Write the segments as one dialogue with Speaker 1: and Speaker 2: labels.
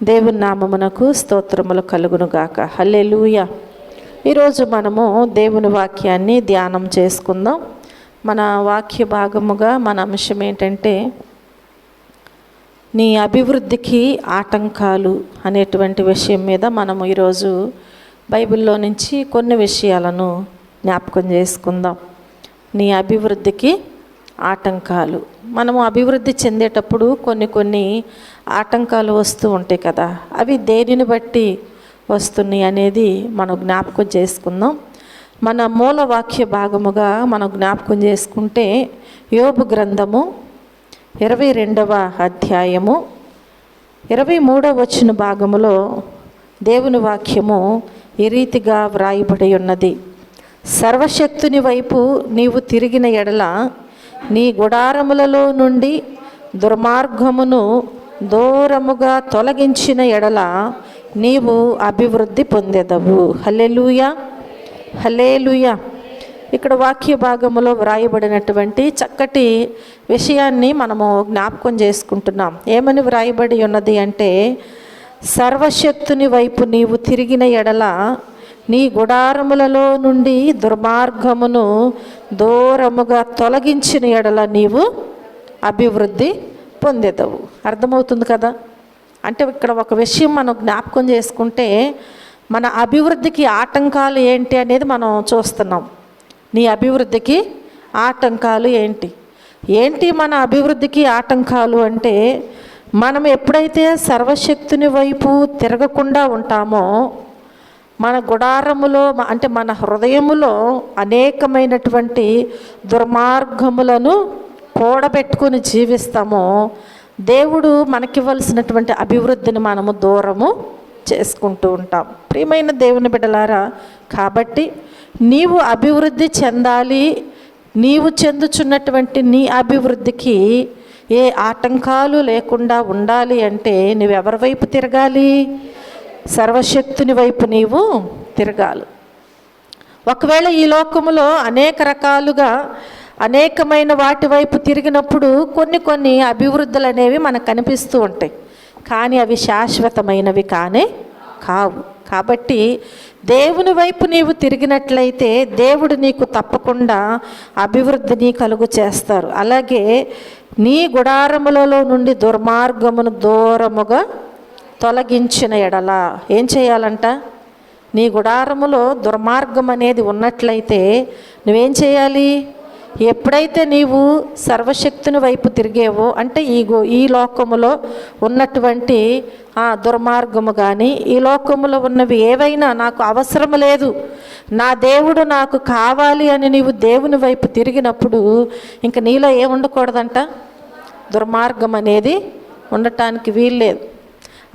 Speaker 1: దేవుని నామమునకు స్తోత్రములు కలుగునుగాక. హల్లెలూయా. ఈరోజు మనము దేవుని వాక్యాన్ని ధ్యానం చేసుకుందాం. మన వాక్య భాగముగా మన అంశం ఏంటంటే నీ అభివృద్ధికి ఆటంకాలు అనేటువంటి విషయం మీద మనము ఈరోజు బైబిల్లో నుంచి కొన్ని విషయాలను జ్ఞాపకం చేసుకుందాం. నీ అభివృద్ధికి ఆటంకాలు. మనము అభివృద్ధి చెందేటప్పుడు కొన్ని ఆటంకాలు వస్తూ ఉంటాయి కదా, అవి దేనిని బట్టి వస్తున్నాయి అనేది మనం జ్ఞాపకం చేసుకుందాం. మన మూల వాక్య భాగముగా మనం జ్ఞాపకం చేసుకుంటే యోబు గ్రంథము 22వ అధ్యాయము 23వ వచన భాగములో దేవుని వాక్యము ఈ రీతిగా వ్రాయబడి ఉన్నది. సర్వశక్తుని వైపు నీవు తిరిగిన ఎడల నీ గుడారములలో నుండి దుర్మార్గమును దూరముగా తొలగించిన ఎడల నీవు అభివృద్ధి పొందెదవు. హల్లెలూయా, హల్లెలూయా. ఇక్కడ వాక్య భాగములో వ్రాయబడినటువంటి చక్కటి విషయాన్ని మనము జ్ఞాపకం చేసుకుంటున్నాం. ఏమని వ్రాయబడి ఉన్నది అంటే, సర్వశక్తుని వైపు నీవు తిరిగిన ఎడల నీ గుడారములలో నుండి దుర్మార్గమును దూరముగా తొలగించిన ఎడల నీవు అభివృద్ధి పొందేదవు. అర్థమవుతుంది కదా. అంటే ఇక్కడ ఒక విషయం మనం జ్ఞాపకం చేసుకుంటే మన అభివృద్ధికి ఆటంకాలు ఏంటి అనేది మనం చూస్తున్నాం. నీ అభివృద్ధికి ఆటంకాలు ఏంటి మన అభివృద్ధికి ఆటంకాలు అంటే, మనం ఎప్పుడైతే సర్వశక్తుని వైపు తిరగకుండా ఉంటామో మన గుడారములో అంటే మన హృదయములో అనేకమైనటువంటి దుర్మార్గములను కూడబెట్టుకుని జీవిస్తామో దేవుడు మనకివ్వాల్సినటువంటి అభివృద్ధిని మనము దూరము చేసుకుంటూ ఉంటాం. ప్రియమైన దేవుని బిడ్డలారా, కాబట్టి నీవు అభివృద్ధి చెందాలి, నీవు చెందుచున్నటువంటి నీ అభివృద్ధికి ఏ ఆటంకాలు లేకుండా ఉండాలి అంటే నువ్వెవరి వైపు తిరగాలి? సర్వశక్తుని వైపు నీవు తిరగాలి. ఒకవేళ ఈ లోకములో అనేక రకాలుగా అనేకమైన వాటి వైపు తిరిగినప్పుడు కొన్ని అభివృద్ధులు అనేవి మనకు కనిపిస్తూ ఉంటాయి, కానీ అవి శాశ్వతమైనవి కావు. కాబట్టి దేవుని వైపు నీవు తిరిగినట్లయితే దేవుడు నీకు తప్పకుండా అభివృద్ధిని కలుగు చేస్తారు. అలాగే నీ గుడారములలో నుండి దుర్మార్గమును దూరముగా తొలగించిన ఎడల ఏం చేయాలంట? నీ గుడారములో దుర్మార్గం అనేది ఉన్నట్లయితే నువ్వేం చేయాలి? ఎప్పుడైతే నీవు సర్వశక్తుని వైపు తిరిగేవో అంటే ఈ లోకములో ఉన్నటువంటి దుర్మార్గము కానీ ఈ లోకములో ఉన్నవి ఏవైనా నాకు అవసరం లేదు, నా దేవుడు నాకు కావాలి అని నీవు దేవుని వైపు తిరిగినప్పుడు ఇంక నీలో ఏముండకూడదంట? దుర్మార్గం అనేది ఉండటానికి వీల్లేదు.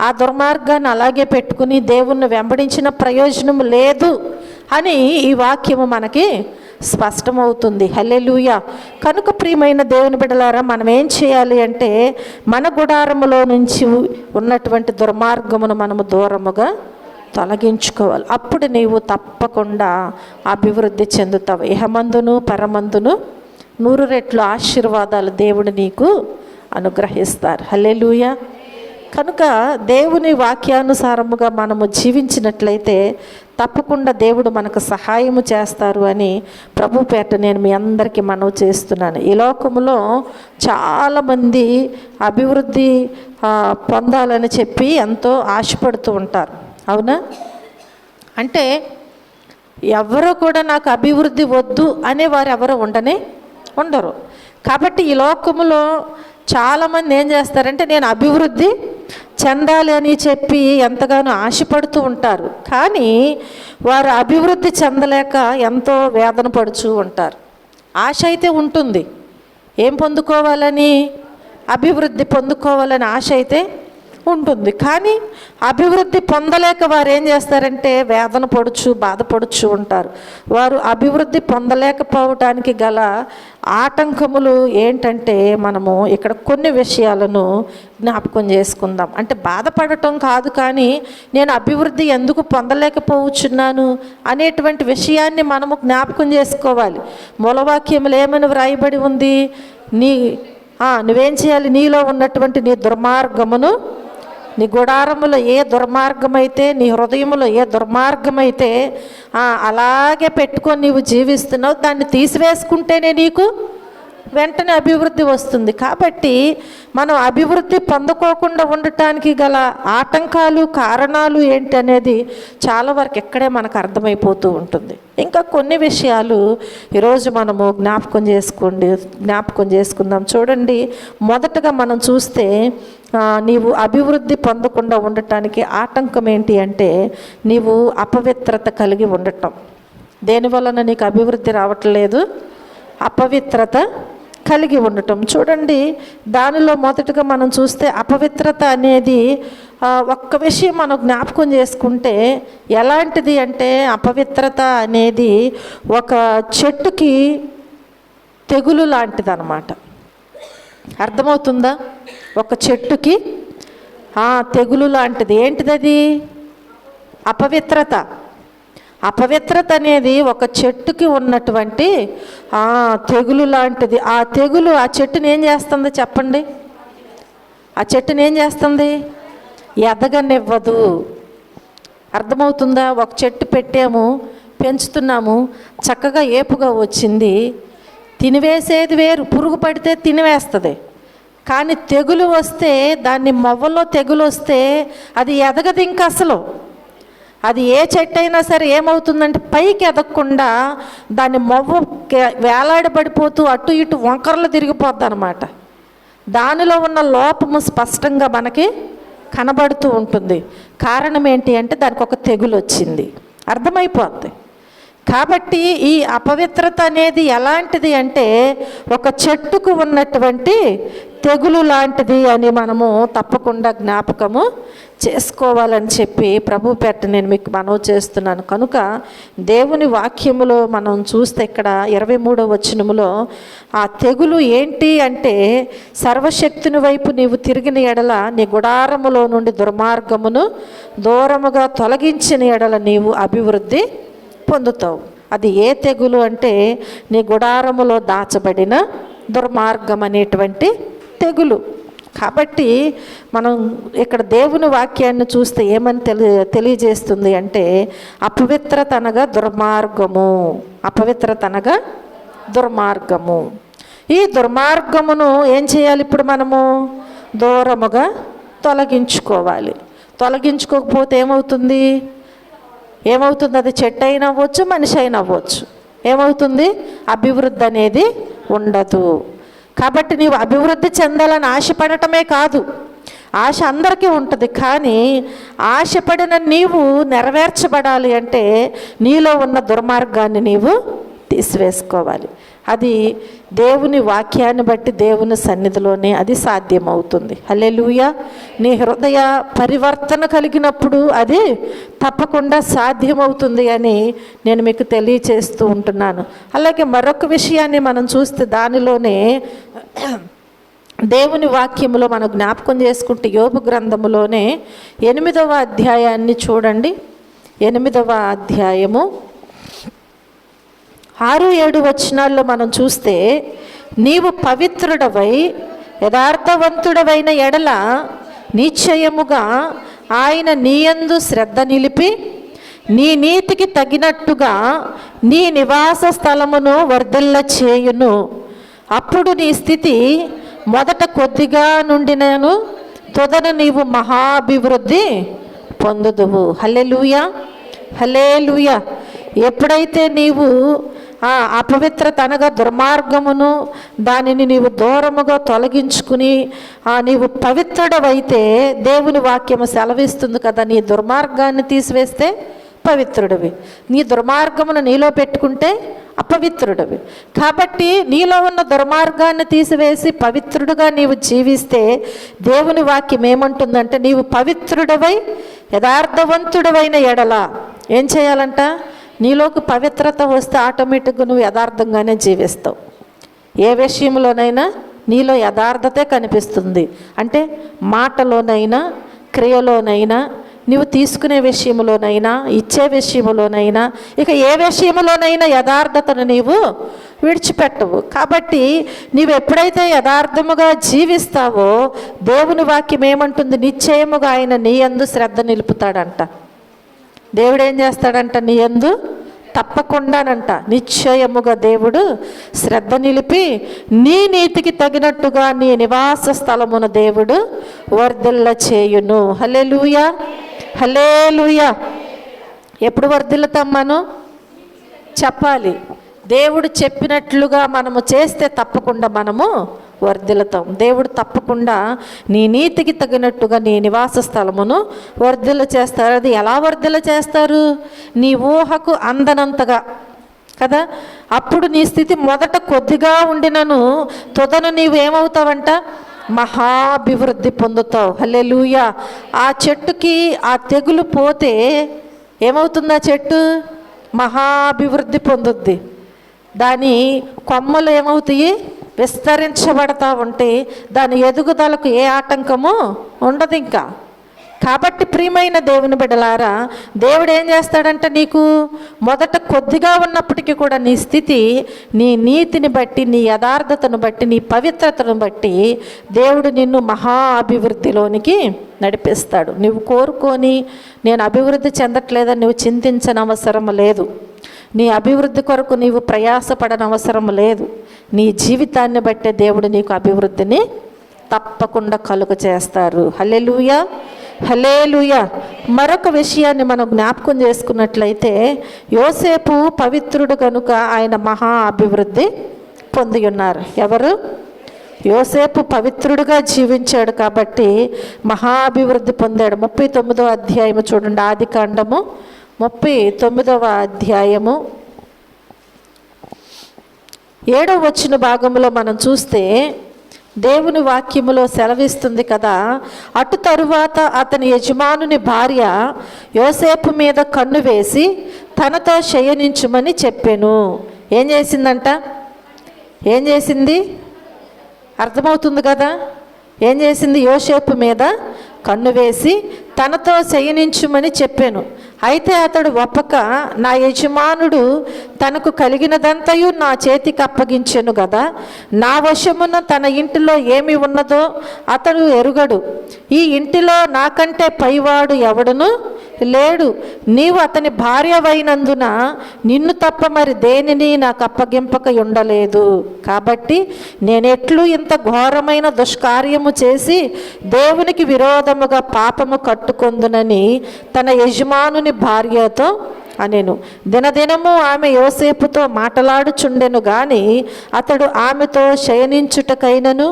Speaker 1: ఆ దుర్మార్గాన్ని అలాగే పెట్టుకుని దేవుణ్ణి వెంబడించిన ప్రయోజనం లేదు అని ఈ వాక్యము మనకి స్పష్టమవుతుంది. హల్లెలూయా. కనుక ప్రియమైన దేవుని బిడ్డలారా, మనం ఏం చేయాలి అంటే మన గుడారములో నుంచి ఉన్నటువంటి దుర్మార్గమును మనము దూరముగా తొలగించుకోవాలి. అప్పుడు నీవు తప్పకుండా అభివృద్ధి చెందుతావు. ఇహమందును పరమందును 100 రెట్లు ఆశీర్వాదాలు దేవుడు నీకు అనుగ్రహిస్తారు. హల్లెలూయా. కనుక దేవుని వాక్యానుసారముగా మనము జీవించినట్లయితే తప్పకుండా దేవుడు మనకు సహాయము చేస్తారు అని ప్రభు పేట నేను మీ అందరికీ మనవి చేస్తున్నాను. ఈ లోకములో చాలామంది అభివృద్ధి పొందాలని చెప్పి ఎంతో ఆశపడుతూ ఉంటారు. అవునా? అంటే ఎవరు కూడా నాకు అభివృద్ధి వద్దు అనేవారు ఎవరు ఉండరు. కాబట్టి ఈ లోకములో చాలామంది ఏం చేస్తారంటే నేను అభివృద్ధి చెందాలి అని చెప్పి ఎంతగానో ఆశపడుతూ ఉంటారు, కానీ వారు అభివృద్ధి చెందలేక ఎంతో వేదన పడుతూ ఉంటారు. ఆశ అయితే ఉంటుంది, ఏం పొందుకోవాలని? అభివృద్ధి పొందుకోవాలని ఆశ అయితే ఉంటుంది, కానీ అభివృద్ధి పొందలేక వారు ఏం చేస్తారంటే వేదన బాధపడుచు ఉంటారు. వారు అభివృద్ధి పొందలేకపోవటానికి గల ఆటంకములు ఏంటంటే మనము ఇక్కడ కొన్ని విషయాలను జ్ఞాపకం చేసుకుందాం. అంటే బాధపడటం కాదు, కానీ నేను అభివృద్ధి ఎందుకు పొందలేకపోవచ్చున్నాను అనేటువంటి విషయాన్ని మనము జ్ఞాపకం చేసుకోవాలి. మూలవాక్యములు ఏమని వ్రాయబడి ఉంది? నువ్వేం చేయాలి? నీలో ఉన్నటువంటి నీ దుర్మార్గమును నీ గుడారములో ఏ దుర్మార్గమైతే, నీ హృదయములో ఏ దుర్మార్గమైతే అలాగే పెట్టుకొని నీవు జీవిస్తున్నావు, దాన్ని తీసివేసుకుంటేనే నీకు వెంటనే అభివృద్ధి వస్తుంది. కాబట్టి మనం అభివృద్ధి పొందుకోకుండా ఉండటానికి గల ఆటంకాలు, కారణాలు ఏంటి అనేది చాలా వరకు ఇక్కడే మనకు అర్థమైపోతూ ఉంటుంది. ఇంకా కొన్ని విషయాలు ఈరోజు మనము జ్ఞాపకం చేసుకుందాం. చూడండి, మొదటగా మనం చూస్తే నీవు అభివృద్ధి పొందకుండా ఉండటానికి ఆటంకం ఏంటి అంటే నీవు అపవిత్రత కలిగి ఉండటం. దేనివలన నీకు అభివృద్ధి రావట్లేదు? అపవిత్రత కలిగి ఉండటం. చూడండి, దానిలో మొదటగా మనం చూస్తే అపవిత్రత అనేది ఒక్క విషయం మనం జ్ఞాపకం చేసుకుంటే ఎలాంటిది అంటే, అపవిత్రత అనేది ఒక చెట్టుకి తెగులు లాంటిది అన్నమాట. అర్థమవుతుందా? ఒక చెట్టుకి తెగులు లాంటిది. ఏంటిది అది? అపవిత్రత. అపవిత్రత అనేది ఒక చెట్టుకి ఉన్నటువంటి తెగులు లాంటిది. ఆ తెగులు ఆ చెట్టుని ఏం చేస్తుంది చెప్పండి? ఆ చెట్టుని ఏం చేస్తుంది? ఎదగనివ్వదు. అర్థమవుతుందా? ఒక చెట్టు పెట్టాము, పెంచుతున్నాము, చక్కగా ఏపుగా వచ్చింది. తినివేసేది వేరు, పురుగు పడితే తినివేస్తుంది. కానీ తెగులు వస్తే, దాన్ని మొవ్వలో తెగులు వస్తే అది ఎదగదు. ఇంకా అసలు అది ఏ చెట్టు అయినా సరే ఏమవుతుందంటే పైకి ఎదగకుండా దాన్ని మొవ్వ వేలాడబడిపోతూ అటు ఇటు వంకరలు తిరిగిపోద్ది అన్నమాట. దానిలో ఉన్న లోపము స్పష్టంగా మనకి కనబడుతూ ఉంటుంది. కారణం ఏంటి అంటే దానికి ఒక తెగులు వచ్చింది, అర్థమైపోద్ది. కాబట్టి ఈ అపవిత్రత అనేది ఎలాంటిది అంటే ఒక చెట్టుకు ఉన్నటువంటి తెగులు లాంటిది అని మనము తప్పకుండా జ్ఞాపకము చేసుకోవాలని చెప్పి ప్రభు పేట నేను మీకు మనవి చేస్తున్నాను. కనుక దేవుని వాక్యములో మనం చూస్తే ఇక్కడ 23వ వచనములో ఆ తెగులు ఏంటి అంటే, సర్వశక్తుని వైపు నీవు తిరిగిన ఎడల నీ గుడారములో నుండి దుర్మార్గమును దూరముగా తొలగించిన ఎడల నీవు అభివృద్ధి పొందుతావు. అది ఏ తెగులు అంటే నీ గుడారములో దాచబడిన దుర్మార్గం అనేటువంటి తెగులు. కాబట్టి మనం ఇక్కడ దేవుని వాక్యాన్ని చూస్తే ఏమని తెలియజేస్తుంది అంటే, అపవిత్రత అనగా దుర్మార్గము. అపవిత్రత అనగా దుర్మార్గము. ఈ దుర్మార్గమును ఏం చేయాలి? ఇప్పుడు మనము దూరముగా తొలగించుకోవాలి. తొలగించుకోకపోతే ఏమవుతుంది? అది చెట్టు అయినా అవ్వచ్చు, మనిషి అయినా అవ్వచ్చు. ఏమవుతుంది? అభివృద్ధి అనేది ఉండదు. కాబట్టి నీవు అభివృద్ధి చెందాలని ఆశపడటమే కాదు, ఆశ అందరికీ ఉంటుంది. కానీ ఆశపడిన నీవు నెరవేర్చబడాలి అంటే నీలో ఉన్న దుర్మార్గాన్ని నీవు తీసివేసుకోవాలి. అది దేవుని వాక్యాన్ని బట్టి దేవుని సన్నిధిలోనే అది సాధ్యమవుతుంది. హల్లెలూయా. నీ హృదయ పరివర్తన కలిగినప్పుడు అది తప్పకుండా సాధ్యమవుతుంది అని నేను మీకు తెలియచేస్తూ ఉంటున్నాను. అలాగే మరొక విషయాన్ని మనం చూస్తే దానిలోనే దేవుని వాక్యములో మనం జ్ఞాపకం చేసుకుంటే యోబు గ్రంథములోనే 8వ అధ్యాయాన్ని చూడండి. 8వ అధ్యాయము 6-7 వచనాల్లో మనం చూస్తే, నీవు పవిత్రుడవై యథార్థవంతుడవైన ఎడల నిశ్చయముగా ఆయన నీయందు శ్రద్ధ నిలిపి నీ నీతికి తగినట్టుగా నీ నివాస స్థలమును వర్ధిల్ల చేయును. అప్పుడు నీ స్థితి మొదట కొద్దిగా నుండినను తుదన నీవు మహాభివృద్ధి పొందుదువు. హల్లెలూయా, హల్లెలూయా. ఎప్పుడైతే నీవు అపవిత్రత అనగా దుర్మార్గమును దానిని నీవు దూరముగా తొలగించుకుని నీవు పవిత్రుడవైతే, దేవుని వాక్యము సెలవిస్తుంది కదా, నీ దుర్మార్గాన్ని తీసివేస్తే పవిత్రుడివి, నీ దుర్మార్గమును నీలో పెట్టుకుంటే అపవిత్రుడివి. కాబట్టి నీలో ఉన్న దుర్మార్గాన్ని తీసివేసి పవిత్రుడుగా నీవు జీవిస్తే దేవుని వాక్యం ఏమంటుందంటే, నీవు పవిత్రుడవై యథార్థవంతుడవైన ఎడల ఏం చేయాలంట? నీలోకి పవిత్రత వస్తే ఆటోమేటిక్గా నువ్వు యథార్థంగానే జీవిస్తావు. ఏ విషయంలోనైనా నీలో యథార్థతే కనిపిస్తుంది. అంటే మాటలోనైనా క్రియలోనైనా నువ్వు తీసుకునే విషయంలోనైనా, ఇచ్చే విషయంలోనైనా, ఇక ఏ విషయంలోనైనా యథార్థతను నీవు విడిచిపెట్టవు. కాబట్టి నీవు ఎప్పుడైతే యథార్థముగా జీవిస్తావో దేవుని వాక్యం ఏమంటుంది? నిశ్చయముగా ఆయన నీ యందు శ్రద్ధ నిలుపుతాడంట. దేవుడు ఏం చేస్తాడంట? నీ యందు తప్పకుండానంట నిశ్చయముగా దేవుడు శ్రద్ధ నిలిపి నీ నీతికి తగినట్టుగా నీ నివాస స్థలమున దేవుడు వర్ధిల్ల చేయును. హల్లెలూయా, హల్లెలూయా. ఎప్పుడు వర్ధిల్లుతాం మనం? చెప్పాలి. దేవుడు చెప్పినట్లుగా మనము చేస్తే తప్పకుండా మనము వర్ధిల్లుతాం. దేవుడు తప్పకుండా నీ నీతికి తగినట్టుగా నీ నివాస స్థలమును వర్ధిల్ల చేస్తారు. అది ఎలా వర్ధిల్ల చేస్తారు? నీ ఊహకు అందనంతగా కదా. అప్పుడు నీ స్థితి మొదట కొద్దిగా ఉండినను తుదను నీవు ఏమవుతావంట? మహాభివృద్ధి పొందుతావు. హల్లెలూయా. ఆ చెట్టుకి ఆ తెగులు పోతే ఏమవుతుంది? ఆ చెట్టు మహాభివృద్ధి పొందుద్ది. దాని కొమ్మలు ఏమవుతాయి? విస్తరించబడతా ఉంటే దాని ఎదుగుదలకు ఏ ఆటంకము ఉండదు ఇంకా. కాబట్టి ప్రియమైన దేవుని బిడ్డలారా, దేవుడు ఏం చేస్తాడంటే నీకు మొదట కొద్దిగా ఉన్నప్పటికీ కూడా నీ స్థితి, నీ నీతిని బట్టి, నీ యథార్థతను బట్టి, నీ పవిత్రతను బట్టి దేవుడు నిన్ను మహా అభివృద్ధిలోనికి నడిపిస్తాడు. నువ్వు కోరుకొని నేను అభివృద్ధి చెందట్లేదని నువ్వు చింతించనవసరం లేదు. నీ అభివృద్ధి కొరకు నీవు ప్రయాసపడనవసరం లేదు. నీ జీవితాన్ని బట్టే దేవుడు నీకు అభివృద్ధిని తప్పకుండా కలుగ చేస్తారు. హల్లెలూయా, హల్లెలూయా. మరొక విషయాన్ని మనం జ్ఞాపకం చేసుకున్నట్లయితే, యోసేపు పవిత్రుడు కనుక ఆయన మహా అభివృద్ధి పొంది ఉన్నారు. ఎవరు? యోసేపు పవిత్రుడుగా జీవించాడు కాబట్టి మహా అభివృద్ధి పొందాడు. 39వ అధ్యాయము చూడండి, ఆదికాండము 39వ అధ్యాయము 7వ వచన భాగంలో మనం చూస్తే దేవుని వాక్యములో సెలవిస్తుంది కదా, అటు తరువాత అతని యజమానుని భార్య యోసేపు మీద కన్ను వేసి తనతో శయనించుమని చెప్పెను. ఏం చేసిందంట? ఏం చేసింది? అర్థమవుతుంది కదా. ఏం చేసింది? యోసేపు మీద కన్ను వేసి తనతో శయనించుమని చెప్పాను. అయితే అతడు ఒప్పక, నా యజమానుడు తనకు కలిగినదంతయు నా చేతికి అప్పగించెను కదా, నా వశమున తన ఇంటిలో ఏమి ఉన్నదో అతడు ఎరుగడు. ఈ ఇంటిలో నాకంటే పైవాడు ఎవడును లేడు. నీవు అతని భార్యవైనందున నిన్ను తప్ప మరి దేనిని నాకు అప్పగింపక ఉండలేదు. కాబట్టి నేనెట్లు ఇంత ఘోరమైన దుష్కార్యము చేసి దేవునికి విరోధముగా పాపము కట్టుకొందునని తన యజమానుని భార్యతో అనెను. దినదినము ఆమె యోసేపుతో మాటలాడుచుండెను గాని అతడు ఆమెతో శయనించుటకైనను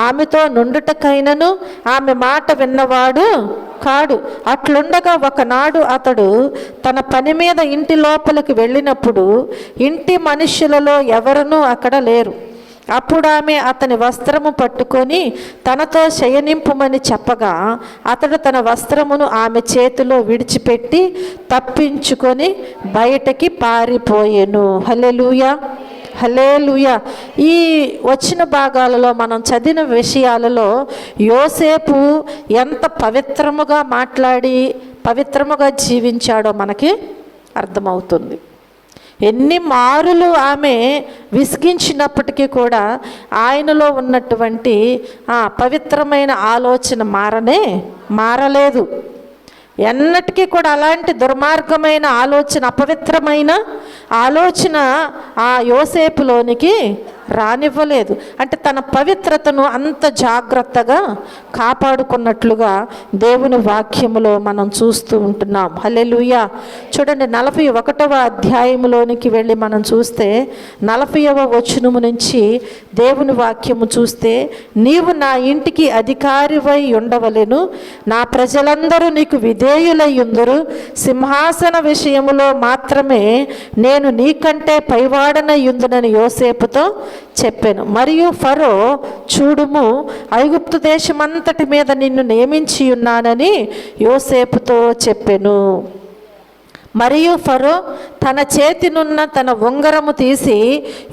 Speaker 1: ఆమెతో నుండుటకైనను ఆమె మాట విన్నవాడు కాడు. అట్లుండగా ఒకనాడు అతడు తన పని మీద ఇంటి లోపలికి వెళ్ళినప్పుడు ఇంటి మనుష్యులలో ఎవరునూ అక్కడ లేరు. అప్పుడు ఆమె అతని వస్త్రము పట్టుకొని తనతో శయనింపుమని చెప్పగా అతడు తన వస్త్రమును ఆమె చేతిలో విడిచిపెట్టి తప్పించుకొని బయటకి పారిపోయెను. హల్లెలూయా, హల్లెలూయా. ఈ వచ్చిన భాగాలలో మనం చదివిన విషయాలలో యోసేపు ఎంత పవిత్రముగా మాట్లాడి పవిత్రముగా జీవించాడో మనకి అర్థమవుతుంది. ఎన్ని మారులు ఆమె విసిగించినప్పటికీ కూడా ఆయనలో ఉన్నటువంటి పవిత్రమైన ఆలోచన మారలేదు. ఎన్నటికీ కూడా అలాంటి దుర్మార్గమైన ఆలోచన, అపవిత్రమైన ఆలోచన ఆ యోసేపులోనికి రానివ్వలేదు. అంటే తన పవిత్రతను అంత జాగ్రత్తగా కాపాడుకున్నట్లుగా దేవుని వాక్యములో మనం చూస్తూ ఉంటున్నాం. హల్లెలూయా. చూడండి, 41వ అధ్యాయములోనికి వెళ్ళి మనం చూస్తే 40వ వచనము నుంచి దేవుని వాక్యము చూస్తే, నీవు నా ఇంటికి అధికారివై ఉండవలెను, నా ప్రజలందరూ నీకు విధేయులై ఉందురు, సింహాసన విషయములో మాత్రమే నేను నీకంటే పైవాడనై ఉందునని యోసేపుతో చెప్పాను. మరియు ఫరో, చూడుము, ఐగుప్తు దేశమంతటి మీద నిన్ను నియమించి ఉన్నానని యోసేపుతో చెప్పెను. మరియు ఫరో తన చేతినున్న తన ఉంగరము తీసి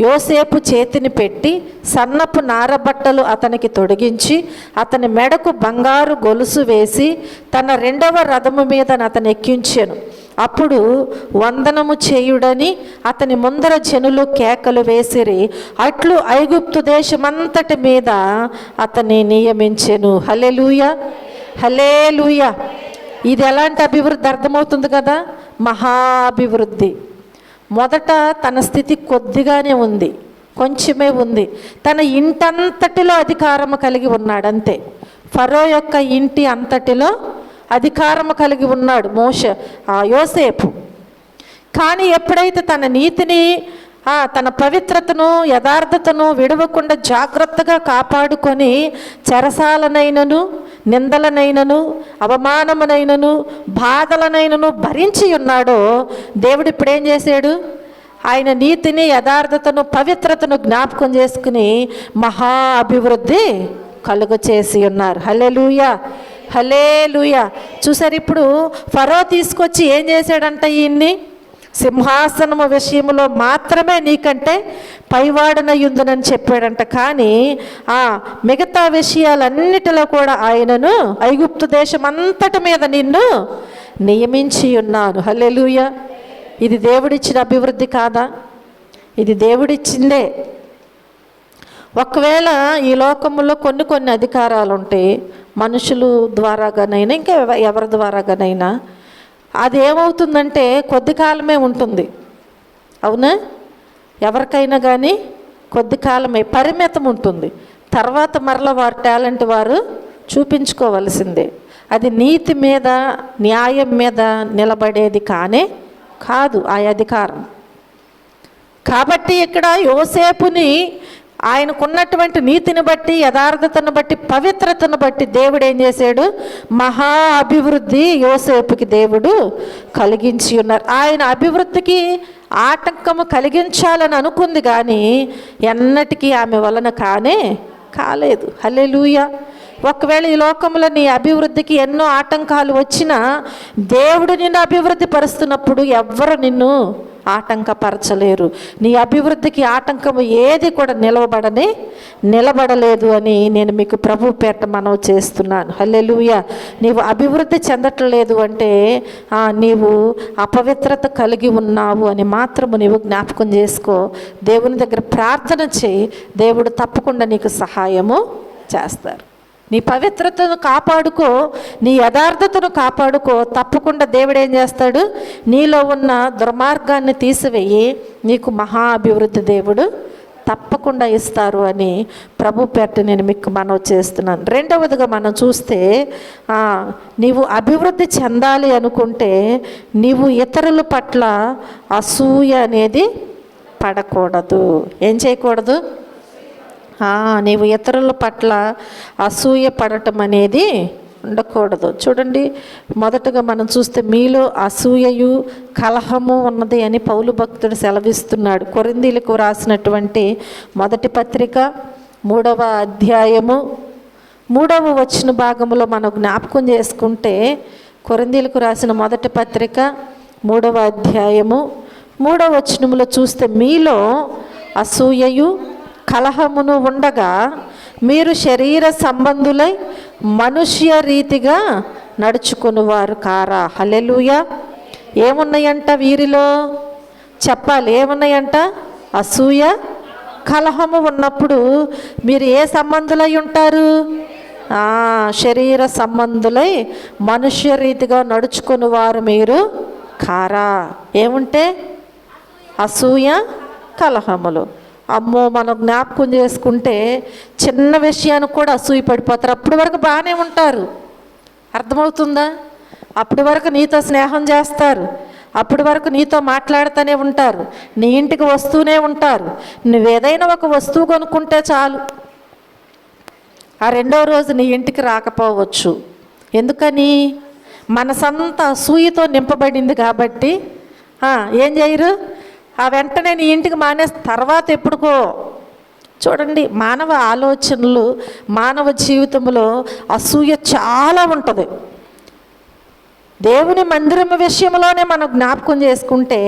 Speaker 1: యోసేపు చేతిని పెట్టి సన్నపు నారబట్టలు అతనికి తొడిగించి అతని మెడకు బంగారు గొలుసు వేసి తన 2వ రథము మీద అతను ఎక్కించెను. అప్పుడు వందనము చేయుడని అతని ముందర జనులు కేకలు వేసిరి. అట్లు ఐగుప్తు దేశమంతటి మీద అతన్ని నియమించెను. హల్లెలూయా, హల్లెలూయా. ఇది ఎలాంటి అభివృద్ధి అర్థమవుతుంది కదా, మహా అభివృద్ధి. మొదట తన స్థితి కొద్దిగానే ఉంది, కొంచెమే ఉంది. తన ఇంటంతటిలో అధికారము కలిగి ఉన్నాడు అంతే. ఫరో యొక్క ఇంటి అంతటిలో అధికారము కలిగి ఉన్నాడు యోసేపు. కానీ ఎప్పుడైతే తన నీతిని తన పవిత్రతను యథార్థతను విడవకుండా జాగ్రత్తగా కాపాడుకొని చెరసాలనైనను నిందలనైనను అవమానమునైనను బాధలనైనను భరించి ఉన్నాడో దేవుడు ఇప్పుడేం చేశాడు, ఆయన నీతిని యథార్థతను పవిత్రతను జ్ఞాపకం చేసుకుని మహా అభివృద్ధి కలుగ చేసి ఉన్నారు. హల్లెలూయా, హల్లెలూయా. చూసారు, ఇప్పుడు ఫరో తీసుకొచ్చి ఏం చేశాడంట, ఈయన్ని సింహాసనము విషయంలో మాత్రమే నీకంటే పైవాడనయుందునని చెప్పాడంట. కానీ మిగతా విషయాలన్నిటిలో కూడా ఆయనను ఐగుప్తు దేశం అంతటి మీద నిన్ను నియమించి ఉన్నాను. హల్లెలూయా. ఇది దేవుడిచ్చిన అభివృద్ధి కాదా? ఇది దేవుడిచ్చిందే. ఒకవేళ ఈ లోకంలో కొన్ని అధికారాలు ఉంటాయి, మనుషులు ద్వారాగానైనా ఇంకా ఎవరి ద్వారాగానైనా అది ఏమవుతుందంటే కొద్ది కాలమే ఉంటుంది. అవునా? ఎవరికైనా కానీ కొద్ది కాలమే పరిమితం ఉంటుంది. తర్వాత మరల వారి టాలెంట్ వారు చూపించుకోవలసిందే. అది నీతి మీద న్యాయం మీద నిలబడేది కాదు ఆ అధికారం. కాబట్టి ఇక్కడ యోసేపుని ఆయనకున్నటువంటి నీతిని బట్టి యథార్థతను బట్టి పవిత్రతను బట్టి దేవుడు ఏం చేశాడు, మహా అభివృద్ధి యోసేపుకి దేవుడు కలిగించి ఉన్నారు. ఆయన అభివృద్ధికి ఆటంకము కలిగించాలని అనుకుంది కానీ ఎన్నటికీ ఆమె వలన కాలేదు. హల్లెలూయా. ఒకవేళ ఈ లోకంలో నీ అభివృద్ధికి ఎన్నో ఆటంకాలు వచ్చినా దేవుడు నిన్ను అభివృద్ధి పరుస్తున్నప్పుడు ఎవ్వరు నిన్ను ఆటంకపరచలేరు. నీ అభివృద్ధికి ఆటంకము ఏది కూడా నిలబడలేదు అని నేను మీకు ప్రభు పేరిట మనవి చేస్తున్నాను. హల్లెలూయా. నీవు అభివృద్ధి చెందట్లేదు అంటే నీవు అపవిత్రత కలిగి ఉన్నావు అని మాత్రము నీవు జ్ఞాపకం చేసుకో. దేవుని దగ్గర ప్రార్థన చేయి, దేవుడు తప్పకుండా నీకు సహాయము చేస్తారు. నీ పవిత్రతను కాపాడుకో, నీ యథార్థతను కాపాడుకో, తప్పకుండా దేవుడు ఏం చేస్తాడు, నీలో ఉన్న దుర్మార్గాన్ని తీసివేయి నీకు మహా అభివృద్ధి దేవుడు తప్పకుండా ఇస్తారు అని ప్రభు పేరిట నేను మీకు మనవి చేస్తున్నాను. రెండవదిగా మనం చూస్తే నీవు అభివృద్ధి చెందాలి అనుకుంటే నీవు ఇతరుల పట్ల అసూయ అనేది పడకూడదు. ఏం చేయకూడదు? నీవు ఇతరుల పట్ల అసూయ పడటం అనేది ఉండకూడదు. చూడండి, మొదటగా మనం చూస్తే మీలో అసూయయు కలహము ఉన్నది అని పౌలు భక్తుడు సెలవిస్తున్నాడు. కొరింథీయులకు రాసినటువంటి మొదటి పత్రిక 3వ అధ్యాయము 3వ వచన భాగంలో మనం జ్ఞాపకం చేసుకుంటే, కొరింథీయులకు రాసిన మొదటి పత్రిక 3వ అధ్యాయము 3వ వచనములో చూస్తే మీలో అసూయయు కలహమును ఉండగా మీరు శరీర సంబంధులై మనుష్య రీతిగా నడుచుకునేవారు కారా? హల్లెలూయా. ఏమున్నాయంట వీరిలో? చెప్పాలి, ఏమున్నాయంట? అసూయ కలహము ఉన్నప్పుడు మీరు ఏ సంబంధులై ఉంటారు? శరీర సంబంధులై మనుష్య రీతిగా నడుచుకునేవారు మీరు కారా? ఏముంటే? అసూయ కలహములు. అమ్మో, మనం జ్ఞాపకం చేసుకుంటే చిన్న విషయానికి కూడా అసూయ పడిపోతారు. అప్పటి వరకు బాగానే ఉంటారు, అర్థమవుతుందా? అప్పటి వరకు నీతో స్నేహం చేస్తారు, అప్పటి వరకు నీతో మాట్లాడుతూనే ఉంటారు, నీ ఇంటికి వస్తూనే ఉంటారు. నువ్వేదైనా ఒక వస్తువు కొనుక్కుంటే చాలు, ఆ 2వ రోజు నీ ఇంటికి రాకపోవచ్చు. ఎందుకని? మనసంతా అసూయతో నింపబడింది కాబట్టి ఏం చేయరు, వెంటనే నీ ఇంటికి మానేసి తర్వాత ఎప్పుడుకో. చూడండి, మానవ ఆలోచనలు, మానవ జీవితంలో అసూయ చాలా ఉంటుంది. దేవుని మందిరం విషయంలోనే మనం జ్ఞాపకం చేసుకుంటే,